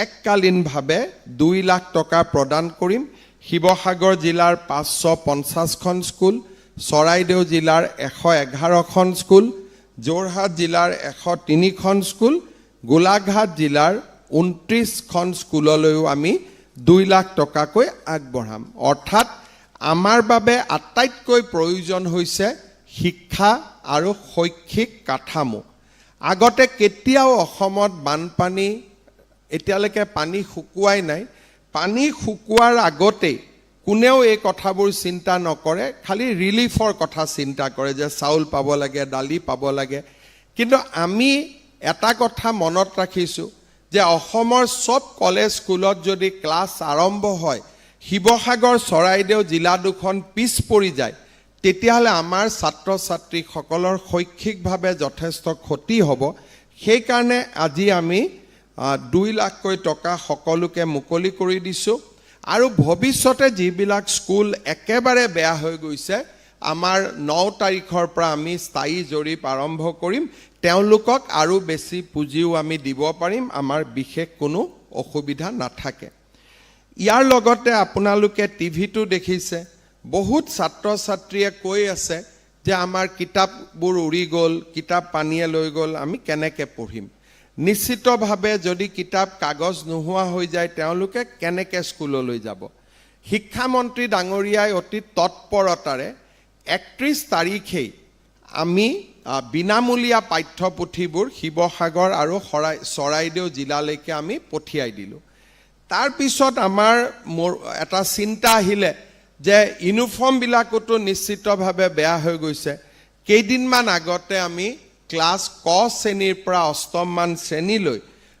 এককালীনভাৱে 2 লাখ টকা প্ৰদান কৰিম। শিৱসাগৰ জিলাৰ 550খন স্কুল, চৰাইদেউ জিলাৰ 111খন স্কুল, যোৰহাট জিলাৰ 103খন স্কুল, গোলাঘাট জিলাৰ 29খন স্কুললৈও আমি 2 লাখ টকাকৈ আগবঢ়াম। অৰ্থাৎ আমাৰ বাবে আটাইতকৈ প্ৰয়োজন হৈছে শিক্ষা আৰু শৈক্ষিক কাঠামো। আগতে কেতিয়াও অসমত বানপানী, এতিয়ালৈকে পানী শুকুৱাই নাই। পানী শুকুৱাৰ আগতেই কোনেও এই কথাবোৰ চিন্তা নকৰে, খালি ৰিলিফৰ কথা চিন্তা কৰে যে চাউল পাব লাগে, দালি পাব লাগে। কিন্তু আমি এটা কথা মনত ৰাখিছোঁ যে অসমৰ চব কলেজ স্কুলত যদি ক্লাছ আৰম্ভ হয়, শিৱসাগৰ, চৰাইদেউ জিলা দুখন পিছ পৰি যায়, তেতিয়াহ'লে আমাৰ ছাত্ৰ ছাত্ৰীসকলৰ শৈক্ষিকভাৱে যথেষ্ট ক্ষতি হ'ব। সেইকাৰণে আজি আমি 2 লাখকৈ টকা সকলোকে মুকলি কৰি দিছোঁ। আৰু ভৱিষ্যতে যিবিলাক স্কুল একেবাৰে বেয়া হৈ গৈছে, আমাৰ 9 তাৰিখৰ পৰা আমি স্থায়ী জৰীপ আৰম্ভ কৰিম। তেওঁলোকক আৰু বেছি পুঁজিও আমি দিব পাৰিম, আমাৰ বিশেষ কোনো অসুবিধা নাথাকে। ইয়াৰ লগতে আপোনালোকে টিভিটো দেখিছে, বহুত ছাত্ৰ ছাত্ৰীয়ে কৈ আছে যে আমাৰ কিতাপবোৰ উৰি গ'ল, কিতাপ পানীয়ে লৈ গ'ল, আমি কেনেকৈ পঢ়িম। নিশ্চিতভাৱে যদি কিতাপ কাগজ নোহোৱা হৈ যায়, তেওঁলোকে কেনেকৈ স্কুললৈ যাব। শিক্ষামন্ত্ৰী ডাঙৰীয়াই অতি তৎপৰতাৰে 31 তাৰিখেই আমি বিনামূলীয়া পাঠ্যপুথিবোৰ শিৱসাগৰ আৰু চৰাইদেউ জিলালৈকে আমি পঠিয়াই দিলোঁ। তাৰপিছত আমাৰ এটা চিন্তা আহিলে যে ইউনিফৰ্মবিলাকোতো নিশ্চিতভাৱে বেয়া হৈ গৈছে। কেইদিনমান আগতে আমি ক্লাছ ক শ্ৰেণীৰ পৰা 8ম মান শ্ৰেণীলৈ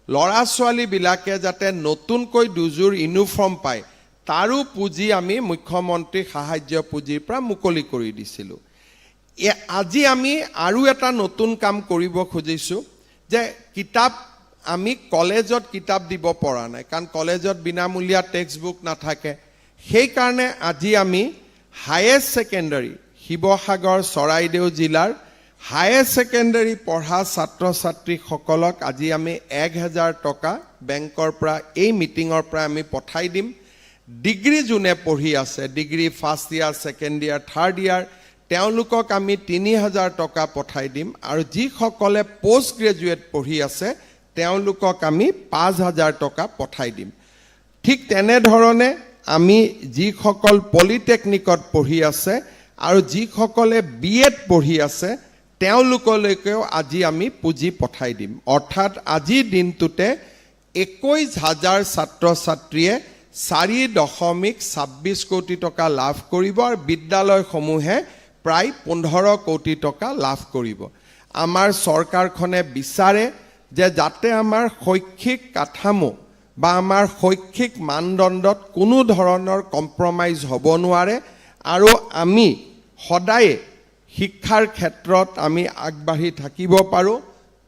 ল'ৰা ছোৱালীবিলাকে যাতে নতুনকৈ 2যোৰ ইউনিফৰ্ম পায়, তাৰো পুঁজি আমি মুখ্যমন্ত্ৰীৰ সাহায্য পুঁজিৰ পৰা মুকলি কৰি দিছিলোঁ। আজি আমি আৰু এটা নতুন কাম কৰিব খুজিছোঁ যে কিতাপ আমি কলেজত কিতাপ দিব পৰা নাই, কাৰণ কলেজত বিনামূলীয়া টেক্সট বুক নাথাকে। সেইকাৰণে আজি আমি হায়াৰ ছেকেণ্ডাৰী, শিৱসাগৰ, চৰাইদেউ জিলাৰ হায়াৰ ছেকেণ্ডাৰী পঢ়া ছাত্ৰ ছাত্ৰীসকলক আজি আমি 1000 টকা বেংকৰ পৰা, এই মিটিঙৰ পৰা আমি পঠাই দিম। ডিগ্ৰী যোনে পঢ়ি আছে, degree first year, second year, third year, তেওঁলোকক আমি 3000 টকা পঠাই দিম। আৰু যিসকলে পষ্ট গ্ৰেজুৱেট পঢ়ি আছে, তেওঁলোকক আমি 5000 টকা পঠাই দিম। ঠিক তেনেধৰণে আমি যিসকল পলিটেকনিকত পঢ়ি আছে আৰু যিসকলে BEd পঢ়ি আছে, তেওঁলোকলৈকেও আজি আমি পুঁজি পঠাই দিম। অৰ্থাৎ আজিৰ দিনটোতে 21000 ছাত্ৰ ছাত্ৰীয়ে 4.26 কোটি টকা লাভ কৰিব আৰু বিদ্যালয়সমূহে প্ৰায় 15 কোটি টকা লাভ কৰিব। আমাৰ চৰকাৰখনে বিচাৰে যে যাতে আমাৰ শৈক্ষিক কাঠামো বা আমাৰ শৈক্ষিক মানদণ্ডত কোনো ধৰণৰ কম্প্ৰমাইজ হ'ব নোৱাৰে, আৰু আমি সদায় শিক্ষাৰ ক্ষেত্ৰত আমি আগবাঢ়ি থাকিব পাৰোঁ।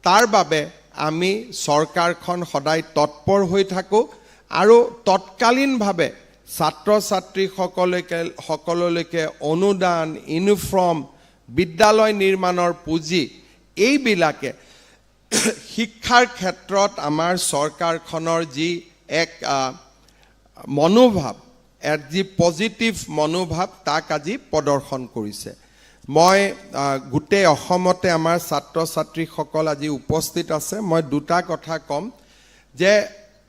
তাৰ বাবে আমি চৰকাৰখন সদায় তৎপৰ হৈ থাকোঁ আৰু তৎকালীনভাৱে ছাত্ৰ ছাত্ৰীসকললৈকে অনুদান, ইউনিফৰ্ম, বিদ্যালয় নিৰ্মাণৰ পুঁজি, এইবিলাকে শিক্ষাৰ ক্ষেত্ৰত আমাৰ চৰকাৰখনৰ যি এক মনোভাৱ, যি পজিটিভ মনোভাৱ, তাক আজি প্ৰদৰ্শন কৰিছে। মই গোটেই অসমতে আমাৰ ছাত্ৰ ছাত্ৰীসকল আজি উপস্থিত আছে। মই দুটা কথা ক'ম যে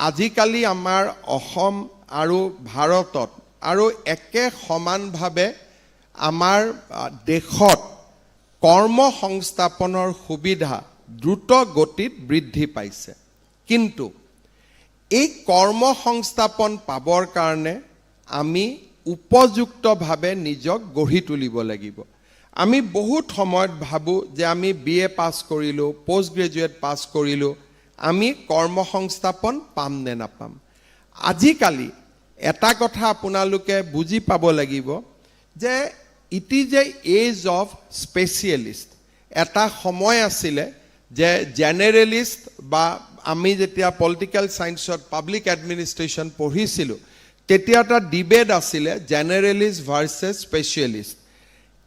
আজিকালি আমাৰ অসম আৰু ভাৰতত আৰু একে সমানভাৱে আমাৰ দেশত কৰ্মসংস্থাপনৰ সুবিধা দ্ৰুত গতিত বৃদ্ধি পাইছে। কিন্তু এই কৰ্মসংস্থাপন পাবৰ কাৰণে আমি উপযুক্তভাৱে নিজক গঢ়ি তুলিব লাগিব। আমি বহুত সময়ত ভাবোঁ যে আমি BA পাছ কৰিলোঁ, পষ্ট গ্ৰেজুৱেট পাছ কৰিলোঁ, আমি কৰ্মসংস্থাপন পাম নে নাপাম। আজিকালি এটা কথা আপোনালোকে বুজি পাব লাগিব যে it is a age of specialist. এটা সময় আছিলে যে জেনেৰেলিষ্ট বা আমি যেতিয়া পলিটিক্যাল সায়েন্সত পাব্লিক এডমিনিষ্ট্ৰেশ্যন পঢ়িছিলোঁ তেতিয়া এটা ডিবেট আছিলে জেনেৰেলিষ্ট ভাৰ্চেছ স্পেচিয়েলিষ্ট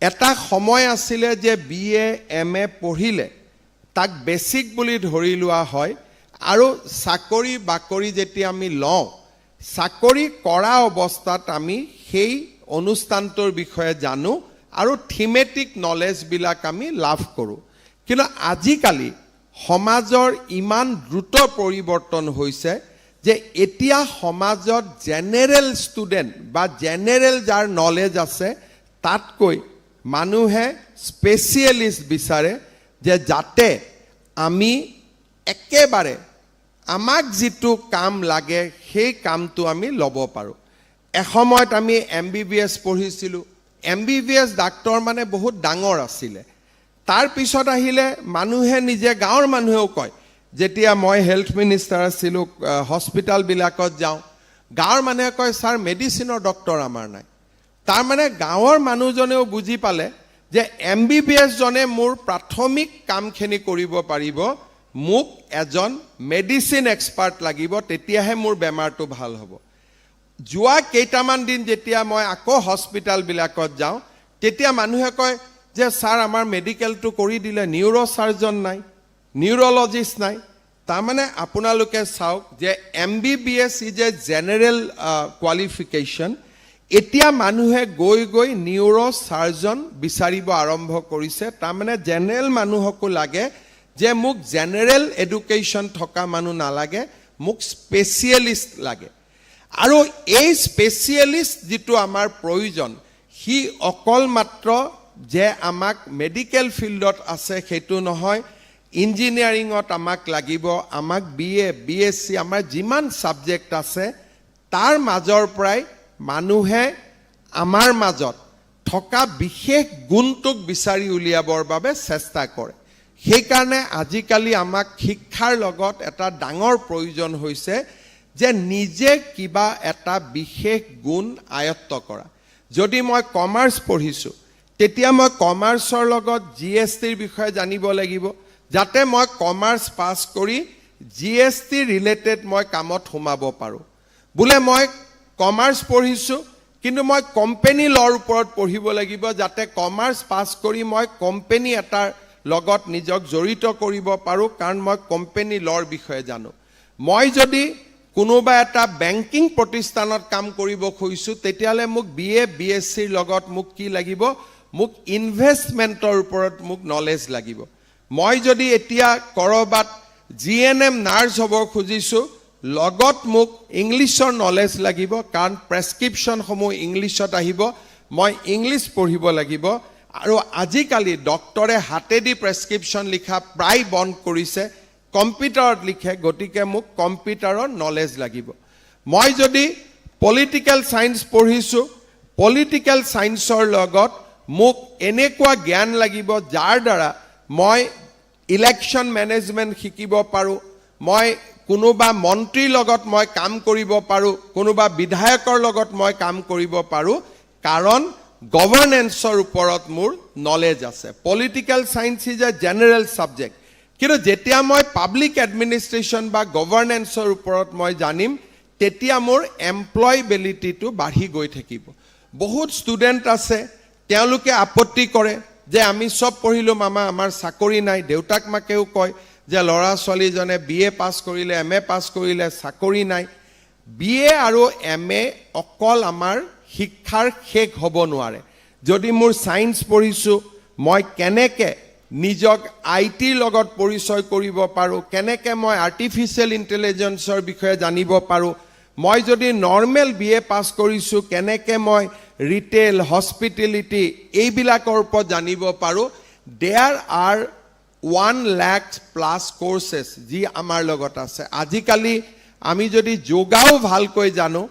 এটা সময় আছিলে যে BA MA পঢ়িলে তাক বেসিক বুলি ধৰি লোৱা হয় আৰু চাকৰি বাকৰি যেতিয়া আমি লওঁ চাকৰি কৰা অৱস্থাত আমি সেই অনুষ্ঠানটোৰ বিষয়ে জানো আৰু থিমেটিক নলেজ বিলাক আমি লাভ কৰোঁ কিন্তু আজিকালি সমাজৰ ইমান দ্ৰুত পৰিৱৰ্তন হৈছে যে এতিয়া সমাজত জেনেৰেল ষ্টুডেণ্ট বা জেনেৰেল যাৰ নলেজ আছে তাতকৈ মানুহে স্পেচিয়েলিষ্ট বিচাৰে যে যাতে আমি একেবাৰে আমাক যিটো কাম লাগে সেই কামটো আমি ল'ব পাৰোঁ এসময়ত আমি MBBS পঢ়িছিলোঁ MBBS ডাক্তৰ মানে বহুত ডাঙৰ আছিলে তাৰ পিছত আহিলে মানুহে নিজে গাঁৱৰ মানুহেও কয় যেতিয়া মই হেলথ মিনিষ্টাৰ আছিলোঁ হস্পিটালবিলাকত যাওঁ গাঁৱৰ মানুহে কয় ছাৰ মেডিচিনৰ ডক্তৰ আমাৰ নাই তাৰ মানে গাঁৱৰ মানুহজনেও বুজি পালে যে MBBS জনে মোৰ প্ৰাথমিক কামখিনি কৰিব পাৰিব মোক এজন মেডিচিন এক্সপাৰ্ট লাগিব তেতিয়াহে মোৰ বেমাৰটো ভাল হ'ব যোৱা কেইটামান দিন যেতিয়া মই আকৌ হস্পিটালবিলাকত যাওঁ তেতিয়া মানুহে কয় যে ছাৰ আমাৰ মেডিকেলটো কৰি দিলে নিউৰো সাৰ্জন নাই নিউৰলজিষ্ট নাই তাৰ মানে আপোনালোকে চাওক যে MBBS is a general qualification এতিয়া মানুহে গৈ গৈ নিউৰো সাৰ্জন বিচাৰিব আৰম্ভ কৰিছে তাৰ মানে জেনেৰেল মানুহকো লাগে যে মোক জেনেৰেল এডুকেশ্যন থকা মানুহ নালাগে মোক স্পেচিয়েলিষ্ট লাগে আৰু এই স্পেচিয়েলিষ্ট যিটো আমাৰ প্ৰয়োজন হি অকল মাত্ৰ যে আমাক মেডিকেল ফিল্ডত আছে সেইটো নহয় ইঞ্জিনিয়াৰিঙত আমাক লাগিব আমাক BA BSc আমাৰ যিমান সাবজেক্ট আছে তাৰ মাজৰ পৰাই মানুহে আমাৰ মাজত থকা বিশেষ গুণটোক বিচাৰি উলিয়াবৰ বাবে চেষ্টা কৰে সেইকাৰণে আজিকালি আমাক শিক্ষাৰ লগত এটা ডাঙৰ প্ৰয়োজন হৈছে যে নিজে কিবা এটা বিশেষ গুণ আয়ত্ত কৰা যদি মই কমাৰ্চ পঢ়িছোঁ তেতিয়া মই কমাৰ্চৰ লগত GSTৰ বিষয়ে জানিব লাগিব যাতে মই কমাৰ্চ পাছ কৰি GST ৰিলেটেড মই কামত সোমাব পাৰোঁ বোলে মই কমাৰ্চ পঢ়িছোঁ কিন্তু মই কোম্পানী লৰ ওপৰত পঢ়িব লাগিব যাতে কমাৰ্চ পাছ কৰি মই কোম্পানী এটাৰ লগত নিজক জড়িত কৰিব পাৰোঁ কাৰণ মই কোম্পানী লৰ বিষয়ে জানো মই যদি কোনোবা এটা বেংকিং প্ৰতিষ্ঠানত কাম কৰিব খুজিছোঁ তেতিয়াহ'লে মোক BA BScৰ লগত মোক কি লাগিব মোক ইনভেষ্টমেণ্টৰ ওপৰত মোক নলেজ লাগিব মই যদি এতিয়া কৰবাত GNM নাৰ্ছ হ'ব খুজিছোঁ লগত মোক ইংলিছৰ নলেজ লাগিব কাৰণ প্ৰেছক্ৰিপশ্যনসমূহ ইংলিছত আহিব মই ইংলিছ পঢ়িব লাগিব আৰু আজিকালি ডক্টৰে হাতেদি প্ৰেছক্ৰিপশ্যন লিখা প্ৰায় বন্ধ কৰিছে কম্পিউটাৰত লিখে গতিকে মোক কম্পিউটাৰৰ নলেজ লাগিব মই যদি পলিটিক্যাল সায়েন্স পঢ়িছোঁ পলিটিক্যাল সায়েন্সৰ লগত মোক এনেকুৱা জ্ঞান লাগিব যাৰ দ্বাৰা মই ইলেকশ্যন মেনেজমেণ্ট শিকিব পাৰোঁ মই কোনোবা মন্ত্ৰীৰ লগত মই কাম কৰিব পাৰোঁ কোনোবা বিধায়কৰ লগত মই কাম কৰিব পাৰোঁ কাৰণ গভৰ্নেন্সৰ ওপৰত মোৰ নলেজ আছে political science is a general subject কিন্তু যেতিয়া মই পাব্লিক এডমিনিষ্ট্ৰেশ্যন বা গভৰ্নেন্সৰ ওপৰত মই জানিম তেতিয়া মোৰ এমপ্লয়েবিলিটিটো বাঢ়ি গৈ থাকিব বহুত ষ্টুডেণ্ট আছে তেওঁলোকে আপত্তি কৰে যে আমি সব পঢ়িলোঁ মামা আমাৰ চাকৰি নাই দেউতাক মাকেও কয় যে ল'ৰা ছোৱালীজনে BA পাছ কৰিলে MA পাছ কৰিলে চাকৰি নাই BA আৰু MA অকল আমাৰ শিক্ষাৰ শেষ হ'ব নোৱাৰে যদি মোৰ সায়েন্স পঢ়িছোঁ মই কেনেকে নিজক ITৰ লগত পৰিচয় কৰিব পাৰোঁ কেনেকে মই আৰ্টিফিচিয়েল ইন্টেলিজেন্সৰ বিষয়ে জানিব পাৰোঁ মই যদি নৰ্মেল BA পাছ কৰিছোঁ কেনেকে মই ৰিটেল হস্পিটেলিটি এইবিলাকৰ ওপৰত জানিব পাৰোঁ there are 1 lakh plus courses যি আমাৰ লগত আছে আজিকালি আমি যদি যোগাও ভালকৈ জানো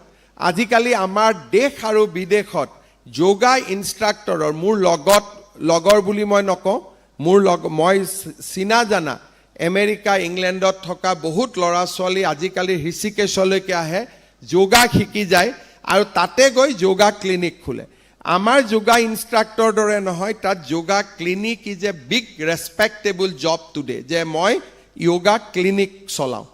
আজিকালি আমাৰ দেশ আৰু বিদেশত যোগা ইনষ্ট্ৰাক্টৰৰ মোৰ লগৰ বুলি মই নকওঁ মই চিনা জানা আমেৰিকা ইংলেণ্ডত থকা বহুত ল'ৰা ছোৱালী আজিকালি ঋষিকেশলৈকে আহে যোগা শিকি যায় আৰু তাতে গৈ যোগা ক্লিনিক খোলে আমাৰ যোগা ইনষ্ট্ৰাক্টৰ দৰে নহয় তাত yoga clinic is a big respectable job today যে মই যোগা ক্লিনিক চলাওঁ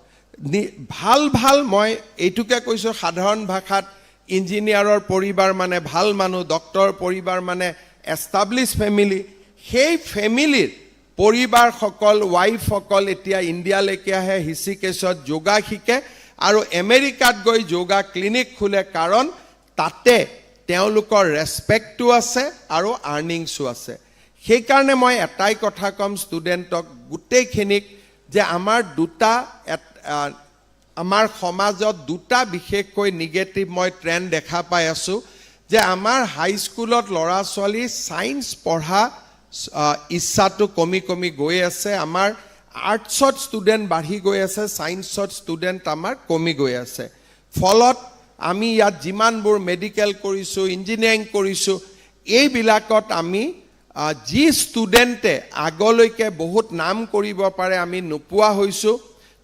ভাল ভাল মই এইটোকে কৈছোঁ সাধাৰণ ভাষাত ইঞ্জিনিয়াৰৰ পৰিবাৰ মানে ভাল মানুহ, ডক্টৰ পৰিবাৰ মানে এষ্টাব্লিছ ফেমিলি, সেই ফেমিলিৰ পৰিবাৰসকল ৱাইফসকল এতিয়া ইণ্ডিয়ালৈকে আহে, হৃষিকেশত যোগা শিকে আৰু আমেৰিকাত গৈ যোগা ক্লিনিক খোলে, কাৰণ তাতে তেওঁলোকৰ ৰেচপেক্টটো আছে আৰু আৰ্নিংছো আছে। সেইকাৰণে মই এটাই কথা ক'ম ষ্টুডেণ্টক গোটেইখিনিক যে আমাৰ সমাজত দুটা বিশেষকৈ নিগেটিভ মই ট্ৰেণ্ড দেখা পাই আছোঁ যে আমাৰ হাইস্কুলত ল'ৰা ছোৱালী ছায়েন্স পঢ়া ইচ্ছাটো কমি কমি গৈ আছে, আমাৰ আৰ্টছত ষ্টুডেণ্ট বাঢ়ি গৈ আছে, ছায়েন্সত ষ্টুডেণ্ট আমাৰ কমি গৈ আছে। ফলত আমি ইয়াত যিমানবোৰ মেডিকেল কৰিছোঁ, ইঞ্জিনিয়াৰিং কৰিছোঁ, এইবিলাকত আমি যি ষ্টুডেণ্টে আগলৈকে বহুত নাম কৰিব পাৰে আমি নোপোৱা হৈছোঁ।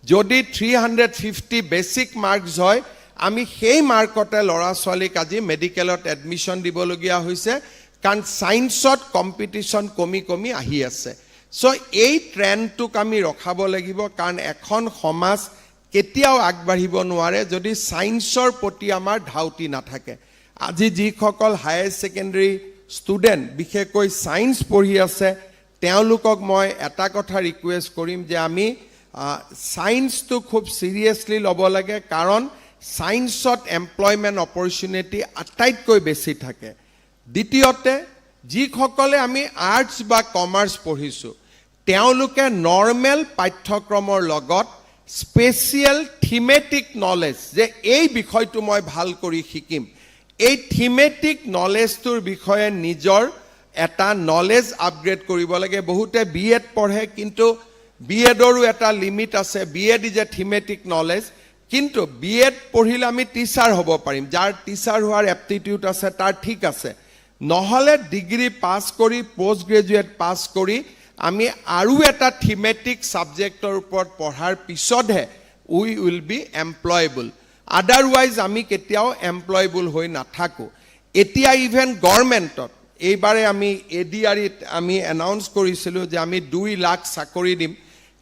যদি 350 বেচিক মাৰ্কছ হয়, আমি সেই মাৰ্কতে ল'ৰা ছোৱালীক আজি মেডিকেলত এডমিশ্যন দিবলগীয়া হৈছে, কাৰণ ছায়েন্সত কম্পিটিশ্যন কমি কমি আহি আছে। চ' এই ট্ৰেণ্ডটোক আমি ৰখাব লাগিব, কাৰণ এখন সমাজ কেতিয়াও আগবাঢ়িব নোৱাৰে যদি ছায়েন্সৰ প্ৰতি আমাৰ ধাউতি নাথাকে। আজি যিসকল হায়াৰ ছেকেণ্ডেৰী ষ্টুডেণ্ট বিশেষকৈ ছায়েন্স পঢ়ি আছে, তেওঁলোকক মই এটা কথা ৰিকুৱেষ্ট কৰিম যে আমি ছায়েন্সটো খুব চিৰিয়াছলি ল'ব লাগে, কাৰণ ছায়েন্সত এমপ্লয়মেণ্ট অপৰচুনিটি আটাইতকৈ বেছি থাকে। দ্বিতীয়তে, যিসকলে আমি আৰ্টছ বা কমাৰ্চ পঢ়িছোঁ, তেওঁলোকে নৰ্মেল পাঠ্যক্ৰমৰ লগত স্পেচিয়েল থিমেটিক নলেজ, যে এই বিষয়টো মই ভাল কৰি শিকিম, এই থিমেটিক নলেজটোৰ বিষয়ে নিজৰ এটা নলেজ আপগ্ৰেড কৰিব লাগে। বহুতে BEd পঢ়ে, কিন্তু BEdৰো এটা লিমিট আছে। BEd is a thematic knowledge, কিন্তু BEd পঢ়িলে আমি টিচাৰ হ'ব পাৰিম, যাৰ টিচাৰ হোৱাৰ এপ্টিটিউড আছে তাৰ ঠিক আছে, নহ'লে ডিগ্ৰী পাছ কৰি পষ্ট গ্ৰেজুৱেট পাছ কৰি আমি আৰু এটা থিমেটিক ছাবজেক্টৰ ওপৰত পঢ়াৰ পিছতহে উই উইল বি এমপ্লয়েবল, আদাৰৱাইজ আমি কেতিয়াও এমপ্লয়েবল হৈ নাথাকোঁ। এতিয়া ইভেন গভৰ্ণমেণ্টত এইবাৰে আমি ADREত আমি এনাউন্স কৰিছিলোঁ যে আমি 2 লাখ চাকৰি দিম,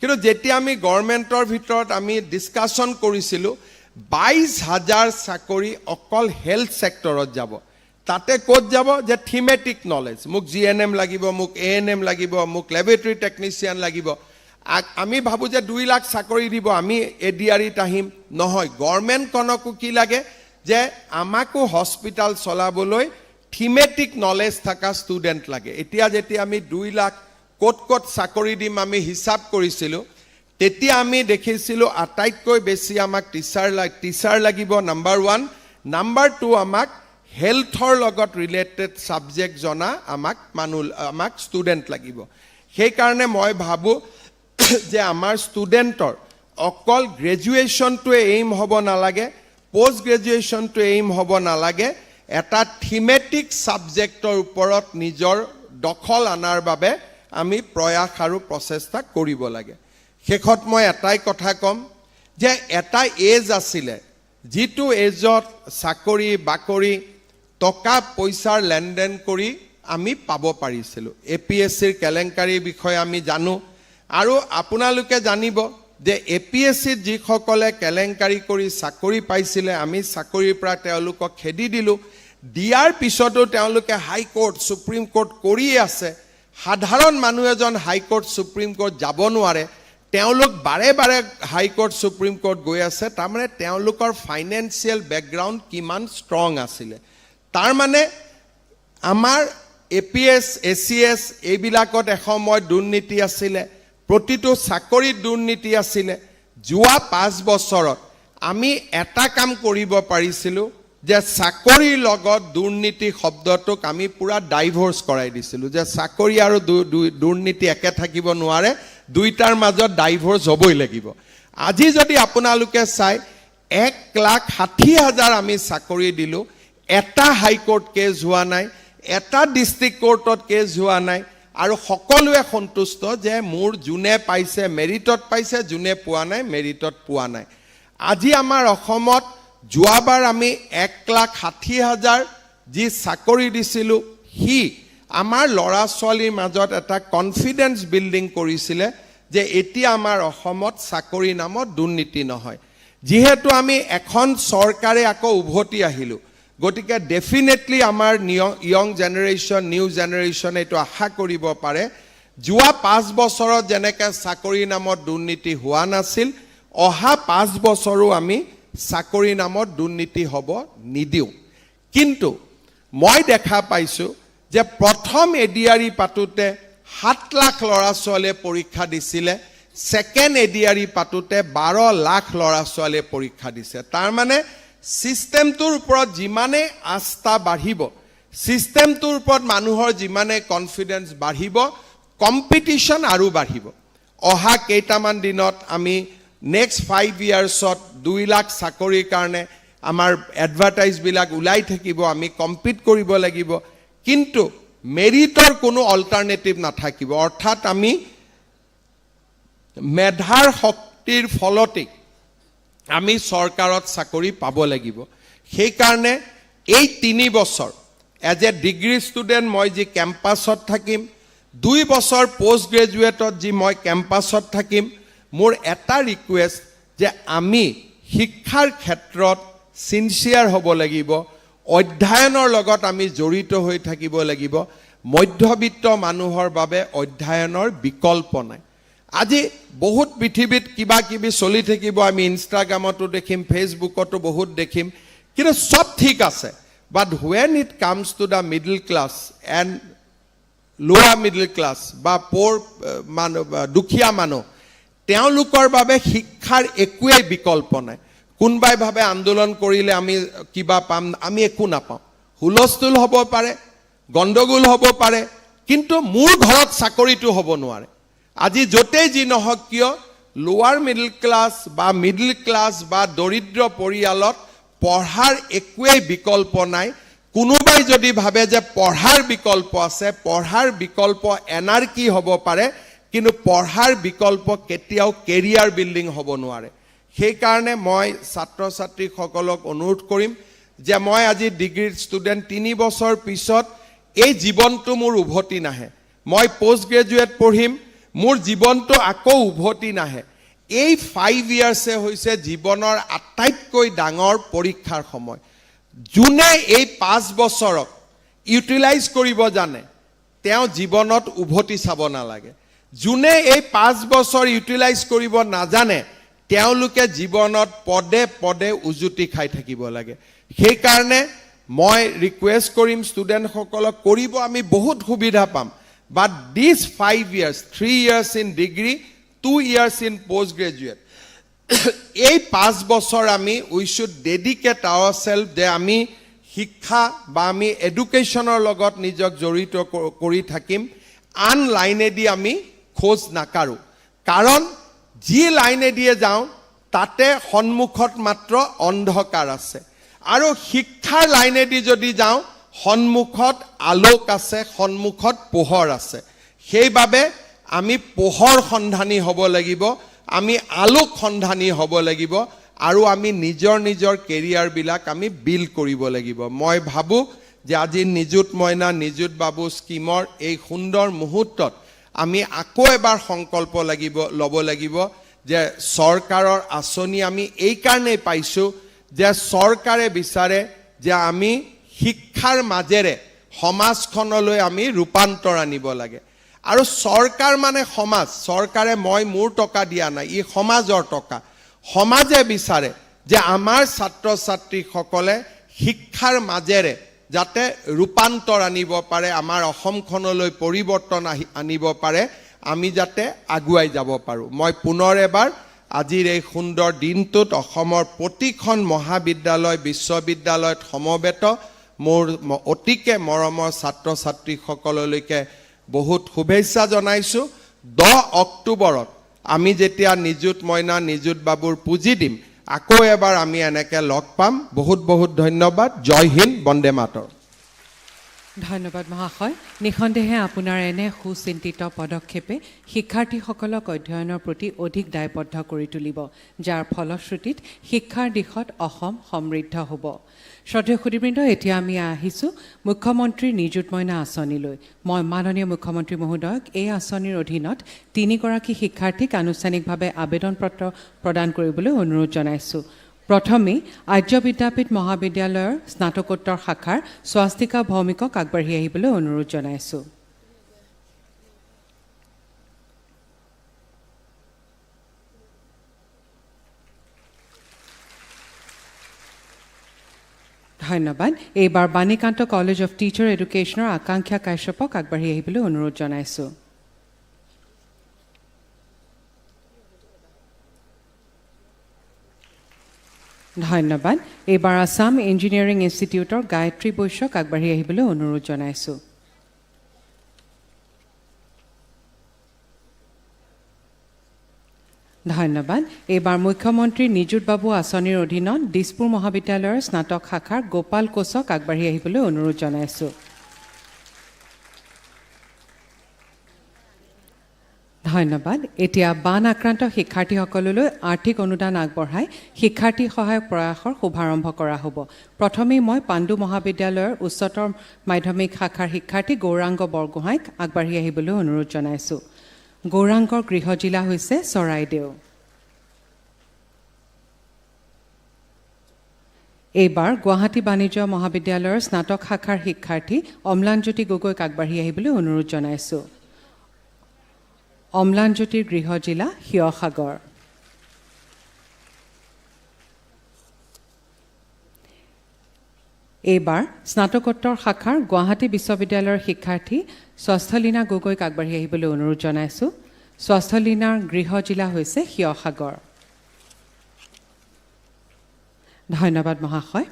কিন্তু যেতিয়া আমি গভৰ্ণমেণ্টৰ ভিতৰত আমি ডিছকাশ্যন কৰিছিলোঁ 22,000 চাকৰি অকল হেল্থ ছেক্টৰত যাব। তাতে ক'ত যাব? যে থিমেটিক নলেজ, মোক GNM লাগিব, মোক ANM লাগিব, মোক লেবৰেটৰী টেকনিচিয়ান লাগিব। আমি ভাবোঁ যে 2 লাখ চাকৰি দিব, আমি ADREত আহিম। নহয়, গভৰ্ণমেণ্টখনকো কি লাগে যে আমাকো হস্পিটেল চলাবলৈ থিমেটিক নলেজ থকা ষ্টুডেণ্ট লাগে। এতিয়া যেতিয়া আমি 2 লাখ ক'ত ক'ত চাকৰি দিম আমি হিচাপ কৰিছিলোঁ, তেতিয়া আমি দেখিছিলোঁ আটাইতকৈ বেছি আমাক টিচাৰ লাগিব, নাম্বাৰ 1। নাম্বাৰ 2, আমাক হেল্থৰ লগত ৰিলেটেড ছাবজেক্ট জনা আমাক ষ্টুডেণ্ট লাগিব। সেইকাৰণে মই ভাবোঁ যে আমাৰ ষ্টুডেণ্টৰ অকল গ্ৰেজুৱেশ্যনটোৱে এইম হ'ব নালাগে, পষ্ট গ্ৰেজুৱেশ্যনটোৱে এইম হ'ব নালাগে, এটা থিমেটিক ছাবজেক্টৰ ওপৰত নিজৰ দখল অনাৰ বাবে আমি প্ৰয়াস আৰু প্ৰচেষ্টা কৰিব লাগে। শেষত মই এটাই কথা ক'ম যে এটা এজ আছিলে, যিটো এজত চাকৰি বাকৰি টকা পইচাৰ লেনদেন কৰি আমি পাব পাৰিছিলোঁ। APSCৰ কেলেংকাৰীৰ বিষয়ে আমি জানো, আৰু আপোনালোকে জানিব যে APSCত যিসকলে কেলেংকাৰী কৰি চাকৰি পাইছিলে, আমি চাকৰিৰ পৰা তেওঁলোকক খেদি দিলোঁ। দিয়াৰ পিছতো তেওঁলোকে হাইকোৰ্ট সুপ্ৰিম কোৰ্ট কৰিয়ে আছে। সাধাৰণ মানুহ এজন হাইকোৰ্ট সুপ্ৰিম কোৰ্ট যাব নোৱাৰে, তেওঁলোক বাৰে বাৰে হাইকোৰ্ট সুপ্ৰিম কোৰ্ট গৈ আছে। তাৰমানে তেওঁলোকৰ ফাইনেন্সিয়েল বেকগ্ৰাউণ্ড কিমান ষ্ট্ৰং আছিলে। তাৰমানে আমাৰ APS ACS এইবিলাকত এসময়ত দুৰ্নীতি আছিলে, প্ৰতিটো চাকৰিত দুৰ্নীতি আছিলে। যোৱা 5 বছৰত আমি এটা কাম কৰিব পাৰিছিলোঁ যে চাকৰিৰ লগত দুৰ্নীতি শব্দটোক আমি পুৰা ডাইভৰ্চ কৰাই দিছিলোঁ, যে চাকৰি আৰু দুৰ্নীতি একে থাকিব নোৱাৰে, দুইটাৰ মাজত ডাইভৰ্চ হ'বই লাগিব। আজি যদি আপোনালোকে চাই 1,60,000 আমি চাকৰি দিলোঁ, এটা হাইকোৰ্ট কেছ হোৱা নাই, এটা ডিষ্ট্ৰিক্ট কোৰ্টত কেছ হোৱা নাই, আৰু সকলোৱে সন্তুষ্ট যে মোৰ যোনে পাইছে মেৰিটত পাইছে, যোনে পোৱা নাই মেৰিটত পোৱা নাই। আজি আমাৰ অসমত যোৱাবাৰ আমি 1,60,000 যি চাকৰি দিছিলোঁ, সি আমাৰ ল'ৰা ছোৱালীৰ মাজত এটা কনফিডেন্স বিল্ডিং কৰিছিলে যে এতিয়া আমাৰ অসমত চাকৰি নামত দুৰ্নীতি নহয় যিহেতু আমি এখন চৰকাৰে আকৌ উভতি আহিলো গতিকে ডেফিনেটলি আমাৰ ইয়ং জেনেৰেশ্যন নিউ জেনেৰেশ্যন এইটো আশা কৰিব পাৰে যোৱা 5 বছৰত যেনেকৈ চাকৰি নামত দুৰ্নীতি হোৱা নাছিল অহা 5 বছৰো আমি চাকৰি নামত দুৰ্নীতি হ'ব নিদিও কিন্তু মই দেখা পাইছো যে প্ৰথম এডিআৰি পাতোতে 7 লাখ ল'ৰা ছোৱালীয়ে পৰীক্ষা দিছিলে সেকেন্ড এডিআৰি পাতোতে 12 লাখ ল'ৰা ছোৱালীয়ে পৰীক্ষা দিছে তাৰ মানে সিস্টেমটোৰ ওপৰত যিমানে আস্থা বাঢ়িব সিস্টেমটোৰ ওপৰত মানুহৰ যিমানে কনফিডেন্স বাঢ়িব কম্পিটিশন আৰু বাঢ়িব অহা কেইটামান দিনত আমি নেক্সট 5 ইয়াৰ্ছত 2 লাখ চাকৰিৰ কাৰণে আমাৰ এডভাৰটাইজ বিলাক উলাই থাকিব আমি কম্পিট কৰিব লাগিব কিন্তু মেৰিটৰ কোনো অল্টাৰনেটিভ নাথাকিব অৰ্থাৎ আমি মেধাৰ শক্তিৰ ফলতে আমি চৰকাৰত চাকৰি পাব লাগিব সেই কাৰণে এই 3 বছৰ এজ এ ডিগ্ৰী ষ্টুডেণ্ট মই যি কেম্পাছত থাকিম 2 বছৰ পোষ্ট গ্ৰেজুৱেটত যি মই কেম্পাছত থাকিম মোৰ এটা ৰিকুৱেষ্ট যে আমি শিক্ষাৰ ক্ষেত্ৰত সিনসিয়াৰ হ'ব লাগিব অধ্যয়নৰ লগত আমি জড়িত হৈ থাকিব লাগিব মধ্যবিত্ত মানুহৰ বাবে অধ্যয়নৰ বিকল্প নাই আজি বহুত পৃথিৱীত কিবা কিবি চলি থাকিব আমি ইনষ্টাগ্ৰামতো দেখিম ফেচবুকতো বহুত দেখিম কিন্তু সব ঠিক আছে বাট when it comes to the middle class and lower middle class বা poor মানুহ দুখীয়া মানুহ তেওঁলোকৰ বাবে শিক্ষাৰ একোৱেই বিকল্প নাই কোনবাই ভাবে আন্দোলন কৰিলে আমি কিবা পাম আমি একো নাপাম হুলস্থুল হ'ব পাৰে গণ্ডগোল হ'ব পাৰে কিন্তু মোৰ ঘৰত চাকৰিটো হ'ব নোৱাৰে আজি যতে যি নহক কিয় লোৱাৰ মিডল ক্লাছ বা মিডল ক্লাছ বা দৰিদ্ৰ পৰিয়ালত পঢ়াৰ একোৱেই বিকল্প নাই কোনোবাই যদি ভাবে যে পঢ়াৰ বিকল্প আছে পঢ়াৰ বিকল্প এনাৰ্কি হ'ব পাৰে কিন্তু পঢ়াৰ বিকল্প কেতিয়াও কেৰিয়াৰ বিল্ডিং হ'ব নোৱাৰে সেই কাৰণে মই ছাত্ৰ ছাত্ৰীসকলক অনুৰোধ কৰিম যে মই আজি ডিগ্ৰী ষ্টুডেণ্ট 3 বছৰ পিছত এই জীৱনটো মোৰ উভতি নাহে মই পোষ্ট গ্ৰেজুৱেট পঢ়িম মোৰ জীৱনটো আকৌ উভতি নাহে এই 5 ইয়াৰ্ছে হৈছে জীৱনৰ আটাইতকৈ ডাঙৰ পৰীক্ষাৰ সময় যোনে এই 5 বছৰক ইউটিলাইজ কৰিব জানে তেওঁ জীৱনত উভতি চাব নালাগে যোনে এই 5 বছৰ ইউটিলাইজ কৰিব নাজানে তেওঁলোকে জীৱনত পদে পদে উজুতি খাই থাকিব লাগে সেই কাৰণে মই ৰিকুৱেষ্ট কৰিম ষ্টুডেণ্টসকলক কৰিব আমি বহুত সুবিধা পাম but these 5 years 3 years in degree 2 years in postgraduate এই 5 বছৰ আমি we should dedicate ourselves যে আমি শিক্ষা বা আমি এডুকেশ্যনৰ লগত নিজক জড়িত কৰি থাকিম আন লাইনেদি আমি খোজ নাকাৰো কাৰণ যি লাইনেদি যাওঁ তাতে সন্মুখত মাত্ৰ অন্ধকাৰ আছে আৰু শিক্ষাৰ লাইনেদি যদি যাওঁ সন্মুখত আলোক আছে সন্মুখত পোহৰ আছে সেইবাবে আমি পোহৰ সন্ধানী হ'ব লাগিব আমি আলোক সন্ধানী হ'ব লাগিব আৰু আমি নিজৰ কেৰিয়াৰ বিলাক আমি বিল্ড কৰিব লাগিব মই ভাবো যে আজি নিযুত মইনা নিযুত বাবু স্কিমৰ এই সুন্দৰ মুহূৰ্তত আমি আকৌ এবাৰ সংকল্প ল'ব লাগিব যে চৰকাৰৰ আঁচনি আমি এই কাৰণে পাইছো যে চৰকাৰে বিচাৰে যে আমি শিক্ষাৰ মাজেৰে সমাজখনলৈ আমি ৰূপান্তৰ আনিব লাগে আৰু চৰকাৰ মানে সমাজ চৰকাৰে মই মোৰ টকা দিয়া নাই ই সমাজৰ টকা সমাজে বিচাৰে যে আমাৰ ছাত্ৰ ছাত্ৰীসকলে শিক্ষাৰ মাজেৰে যাতে ৰূপান্তৰ আনিব পাৰে আমাৰ অসমখনলৈ পৰিৱৰ্তন আনিব পাৰে আমি যাতে আগুৱাই যাব পাৰো মই পুনৰ এবাৰ আজিৰ এই সুন্দৰ দিনটোত অসমৰ প্ৰতিখন মহাবিদ্যালয় বিশ্ববিদ্যালয়ত সমবেত মোৰ অতিকে মৰমৰ ছাত্ৰ ছাত্ৰীসকললৈকে বহুত শুভেচ্ছা জনাইছো 10 অক্টোবৰত আমি যেতিয়া নিযুত মইনা নিযুত বাবুৰ পুঁজি দিম আকৌ এবাৰ আমি এনেকে লগ পাম বহুত বহুত ধন্যবাদ জয় হিন্দ বন্দে মাতৰম ধন্যবাদ মহাশয় নিখন্দেহে আপোনাৰ এনে সুচিন্তিত পদক্ষেপে শিক্ষাৰ্থীসকলক অধ্যয়নৰ প্ৰতি অধিক দায়বদ্ধ কৰি তুলিব যাৰ ফলশ্ৰুতিত শিক্ষাৰ দিশত অসম সমৃদ্ধ হ'ব শ্ৰদ্ধেয় সুধীবৃন্দ, এতিয়া আমি আহিছোঁ মুখ্যমন্ত্ৰীৰ নিযুত মইনা আঁচনিলৈ। মই মাননীয় মুখ্যমন্ত্ৰী মহোদয়ক এই আঁচনিৰ অধীনত 3গৰাকী শিক্ষাৰ্থীক আনুষ্ঠানিকভাৱে আবেদন পত্ৰ প্ৰদান কৰিবলৈ অনুৰোধ জনাইছোঁ। প্ৰথমেই আৰ্য বিদ্যাপীঠ মহাবিদ্যালয়ৰ স্নাতকোত্তৰ শাখাৰ স্বাস্তিকা ভৌমিকক আগবাঢ়ি আহিবলৈ অনুৰোধ জনাইছোঁ। ধন্যবাদ। এইবাৰ বাণীকান্ত কলেজ অফ টিচাৰ এডুকেশ্যনৰ আকাংক্ষা কাশ্যপক আগবাঢ়ি আহিবলৈ অনুৰোধ জনাইছোঁ। ধন্যবাদ। এইবাৰ আছাম ইঞ্জিনিয়াৰিং ইনষ্টিটিউটৰ গায়ত্ৰী বৈশ্যক আগবাঢ়ি আহিবলৈ অনুৰোধ জনাইছোঁ। ধন্যবাদ। এইবাৰ মুখ্যমন্ত্ৰী নিযুত বাবু আঁচনিৰ অধীনত দিছপুৰ মহাবিদ্যালয়ৰ স্নাতক শাখাৰ গোপাল কোচক আগবাঢ়ি আহিবলৈ অনুৰোধ জনাইছোঁ। ধন্যবাদ। এতিয়া বান আক্ৰান্ত শিক্ষাৰ্থীসকললৈ আৰ্থিক অনুদান আগবঢ়াই শিক্ষাৰ্থী সহায়ক প্ৰয়াসৰ শুভাৰম্ভ কৰা হ'ব। প্ৰথমেই মই পাণ্ডু মহাবিদ্যালয়ৰ উচ্চতৰ মাধ্যমিক শাখাৰ শিক্ষাৰ্থী গৌৰাংগ বৰগোহাঁইক আগবাঢ়ি আহিবলৈ অনুৰোধ জনাইছোঁ। গৌৰাংগৰ গৃহ জিলা হৈছে চৰাইদেউ। এইবাৰ গুৱাহাটী বাণিজ্য মহাবিদ্যালয়ৰ স্নাতক শাখাৰ শিক্ষাৰ্থী অম্লানজ্যোতি গগৈক আগবাঢ়ি আহিবলৈ অনুৰোধ জনাইছোঁ। অম্লানজ্যোতিৰ গৃহ জিলা শিৱসাগৰ। এইবাৰ স্নাতকোত্তৰ শাখাৰ গুৱাহাটী বিশ্ববিদ্যালয়ৰ শিক্ষাৰ্থী স্বাস্থলীনা গগৈক আগবাঢ়ি আহিবলৈ অনুৰোধ জনাইছোঁ। স্বাস্থলীনাৰ গৃহ জিলা হৈছে শিৱসাগৰ। ধন্যবাদ মহাশয়।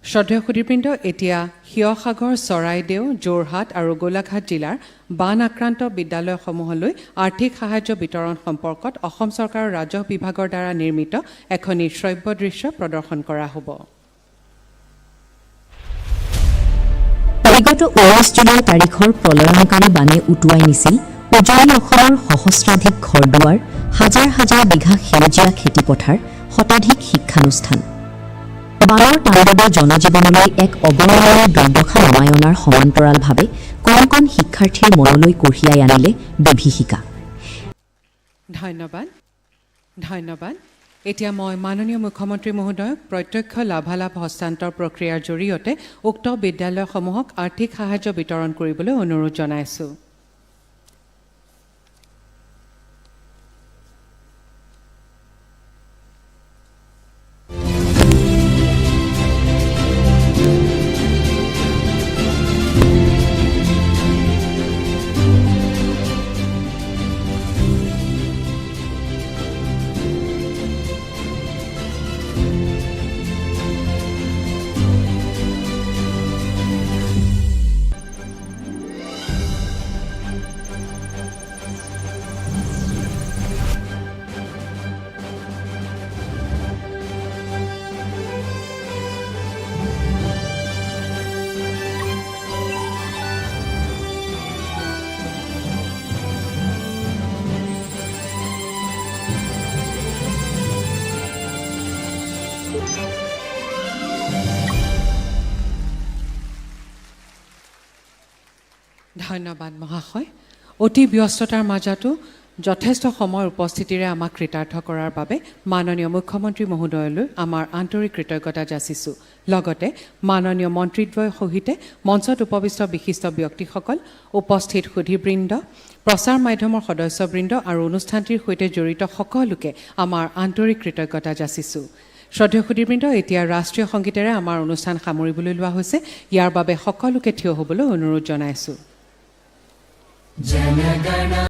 শ্ৰদ্ধেয় সুধীবৃন্দ, এতিয়া শিৱসাগৰ, চৰাইদেউ, যোৰহাট আৰু গোলাঘাট জিলাৰ বান আক্ৰান্ত বিদ্যালয়সমূহলৈ আৰ্থিক সাহায্য বিতৰণ সম্পৰ্কত অসম চৰকাৰৰ ৰাজহ বিভাগৰ দ্বাৰা নিৰ্মিত এখনি শ্ৰব্য দৃশ্য প্ৰদৰ্শন কৰা হ'ব। বিগত 19 জুলাই তাৰিখৰ প্ৰলয়ংকাৰী বানে উটুৱাই নিছিল উজনি অসমৰ সহস্ৰাধিক ঘৰদুৱাৰ, হাজাৰ হাজাৰ বিঘা সেউজীয়া খেতিপথাৰ, শতাধিক শিক্ষানুষ্ঠান। বানৰ তাণ্ডৱে জনজীৱনলৈ এক অৱমাননাৰ দুৰ্দশা নমাই অনাৰ সমান্তৰালভাৱে কণ কণ শিক্ষাৰ্থীৰ মনলৈ কঢ়িয়াই আনিলে বিভীষিকা। ধন্যবাদ। ধন্যবাদ। এতিয়া মই মাননীয় মুখ্যমন্ত্ৰী মহোদয়ক প্ৰত্যক্ষ লাভালাভ হস্তান্তৰ প্ৰক্ৰিয়াৰ জৰিয়তে উক্ত বিদ্যালয়সমূহক আৰ্থিক সাহায্য বিতৰণ কৰিবলৈ অনুৰোধ জনাইছোঁ। ধন্যবাদ মহাশয়। অতি ব্যস্ততাৰ মাজতো যথেষ্ট সময় উপস্থিতিৰে আমাক কৃতাৰ্থ কৰাৰ বাবে মাননীয় মুখ্যমন্ত্ৰী মহোদয়লৈ আমাৰ আন্তৰিক কৃতজ্ঞতা যাচিছোঁ। লগতে মাননীয় মন্ত্ৰীদ্বয়ৰ সহিতে মঞ্চত উপবিষ্ট বিশিষ্ট ব্যক্তিসকল, উপস্থিত সুধীবৃন্দ, প্ৰচাৰ মাধ্যমৰ সদস্যবৃন্দ আৰু অনুষ্ঠানটিৰ সৈতে জড়িত সকলোকে আমাৰ আন্তৰিক কৃতজ্ঞতা যাচিছোঁ। শ্ৰদ্ধেয় সুধীবৃন্দ, এতিয়া ৰাষ্ট্ৰীয় সংগীতেৰে আমাৰ অনুষ্ঠান সামৰিবলৈ লোৱা হৈছে। ইয়াৰ বাবে সকলোকে থিয় হ'বলৈ অনুৰোধ জনাইছোঁ।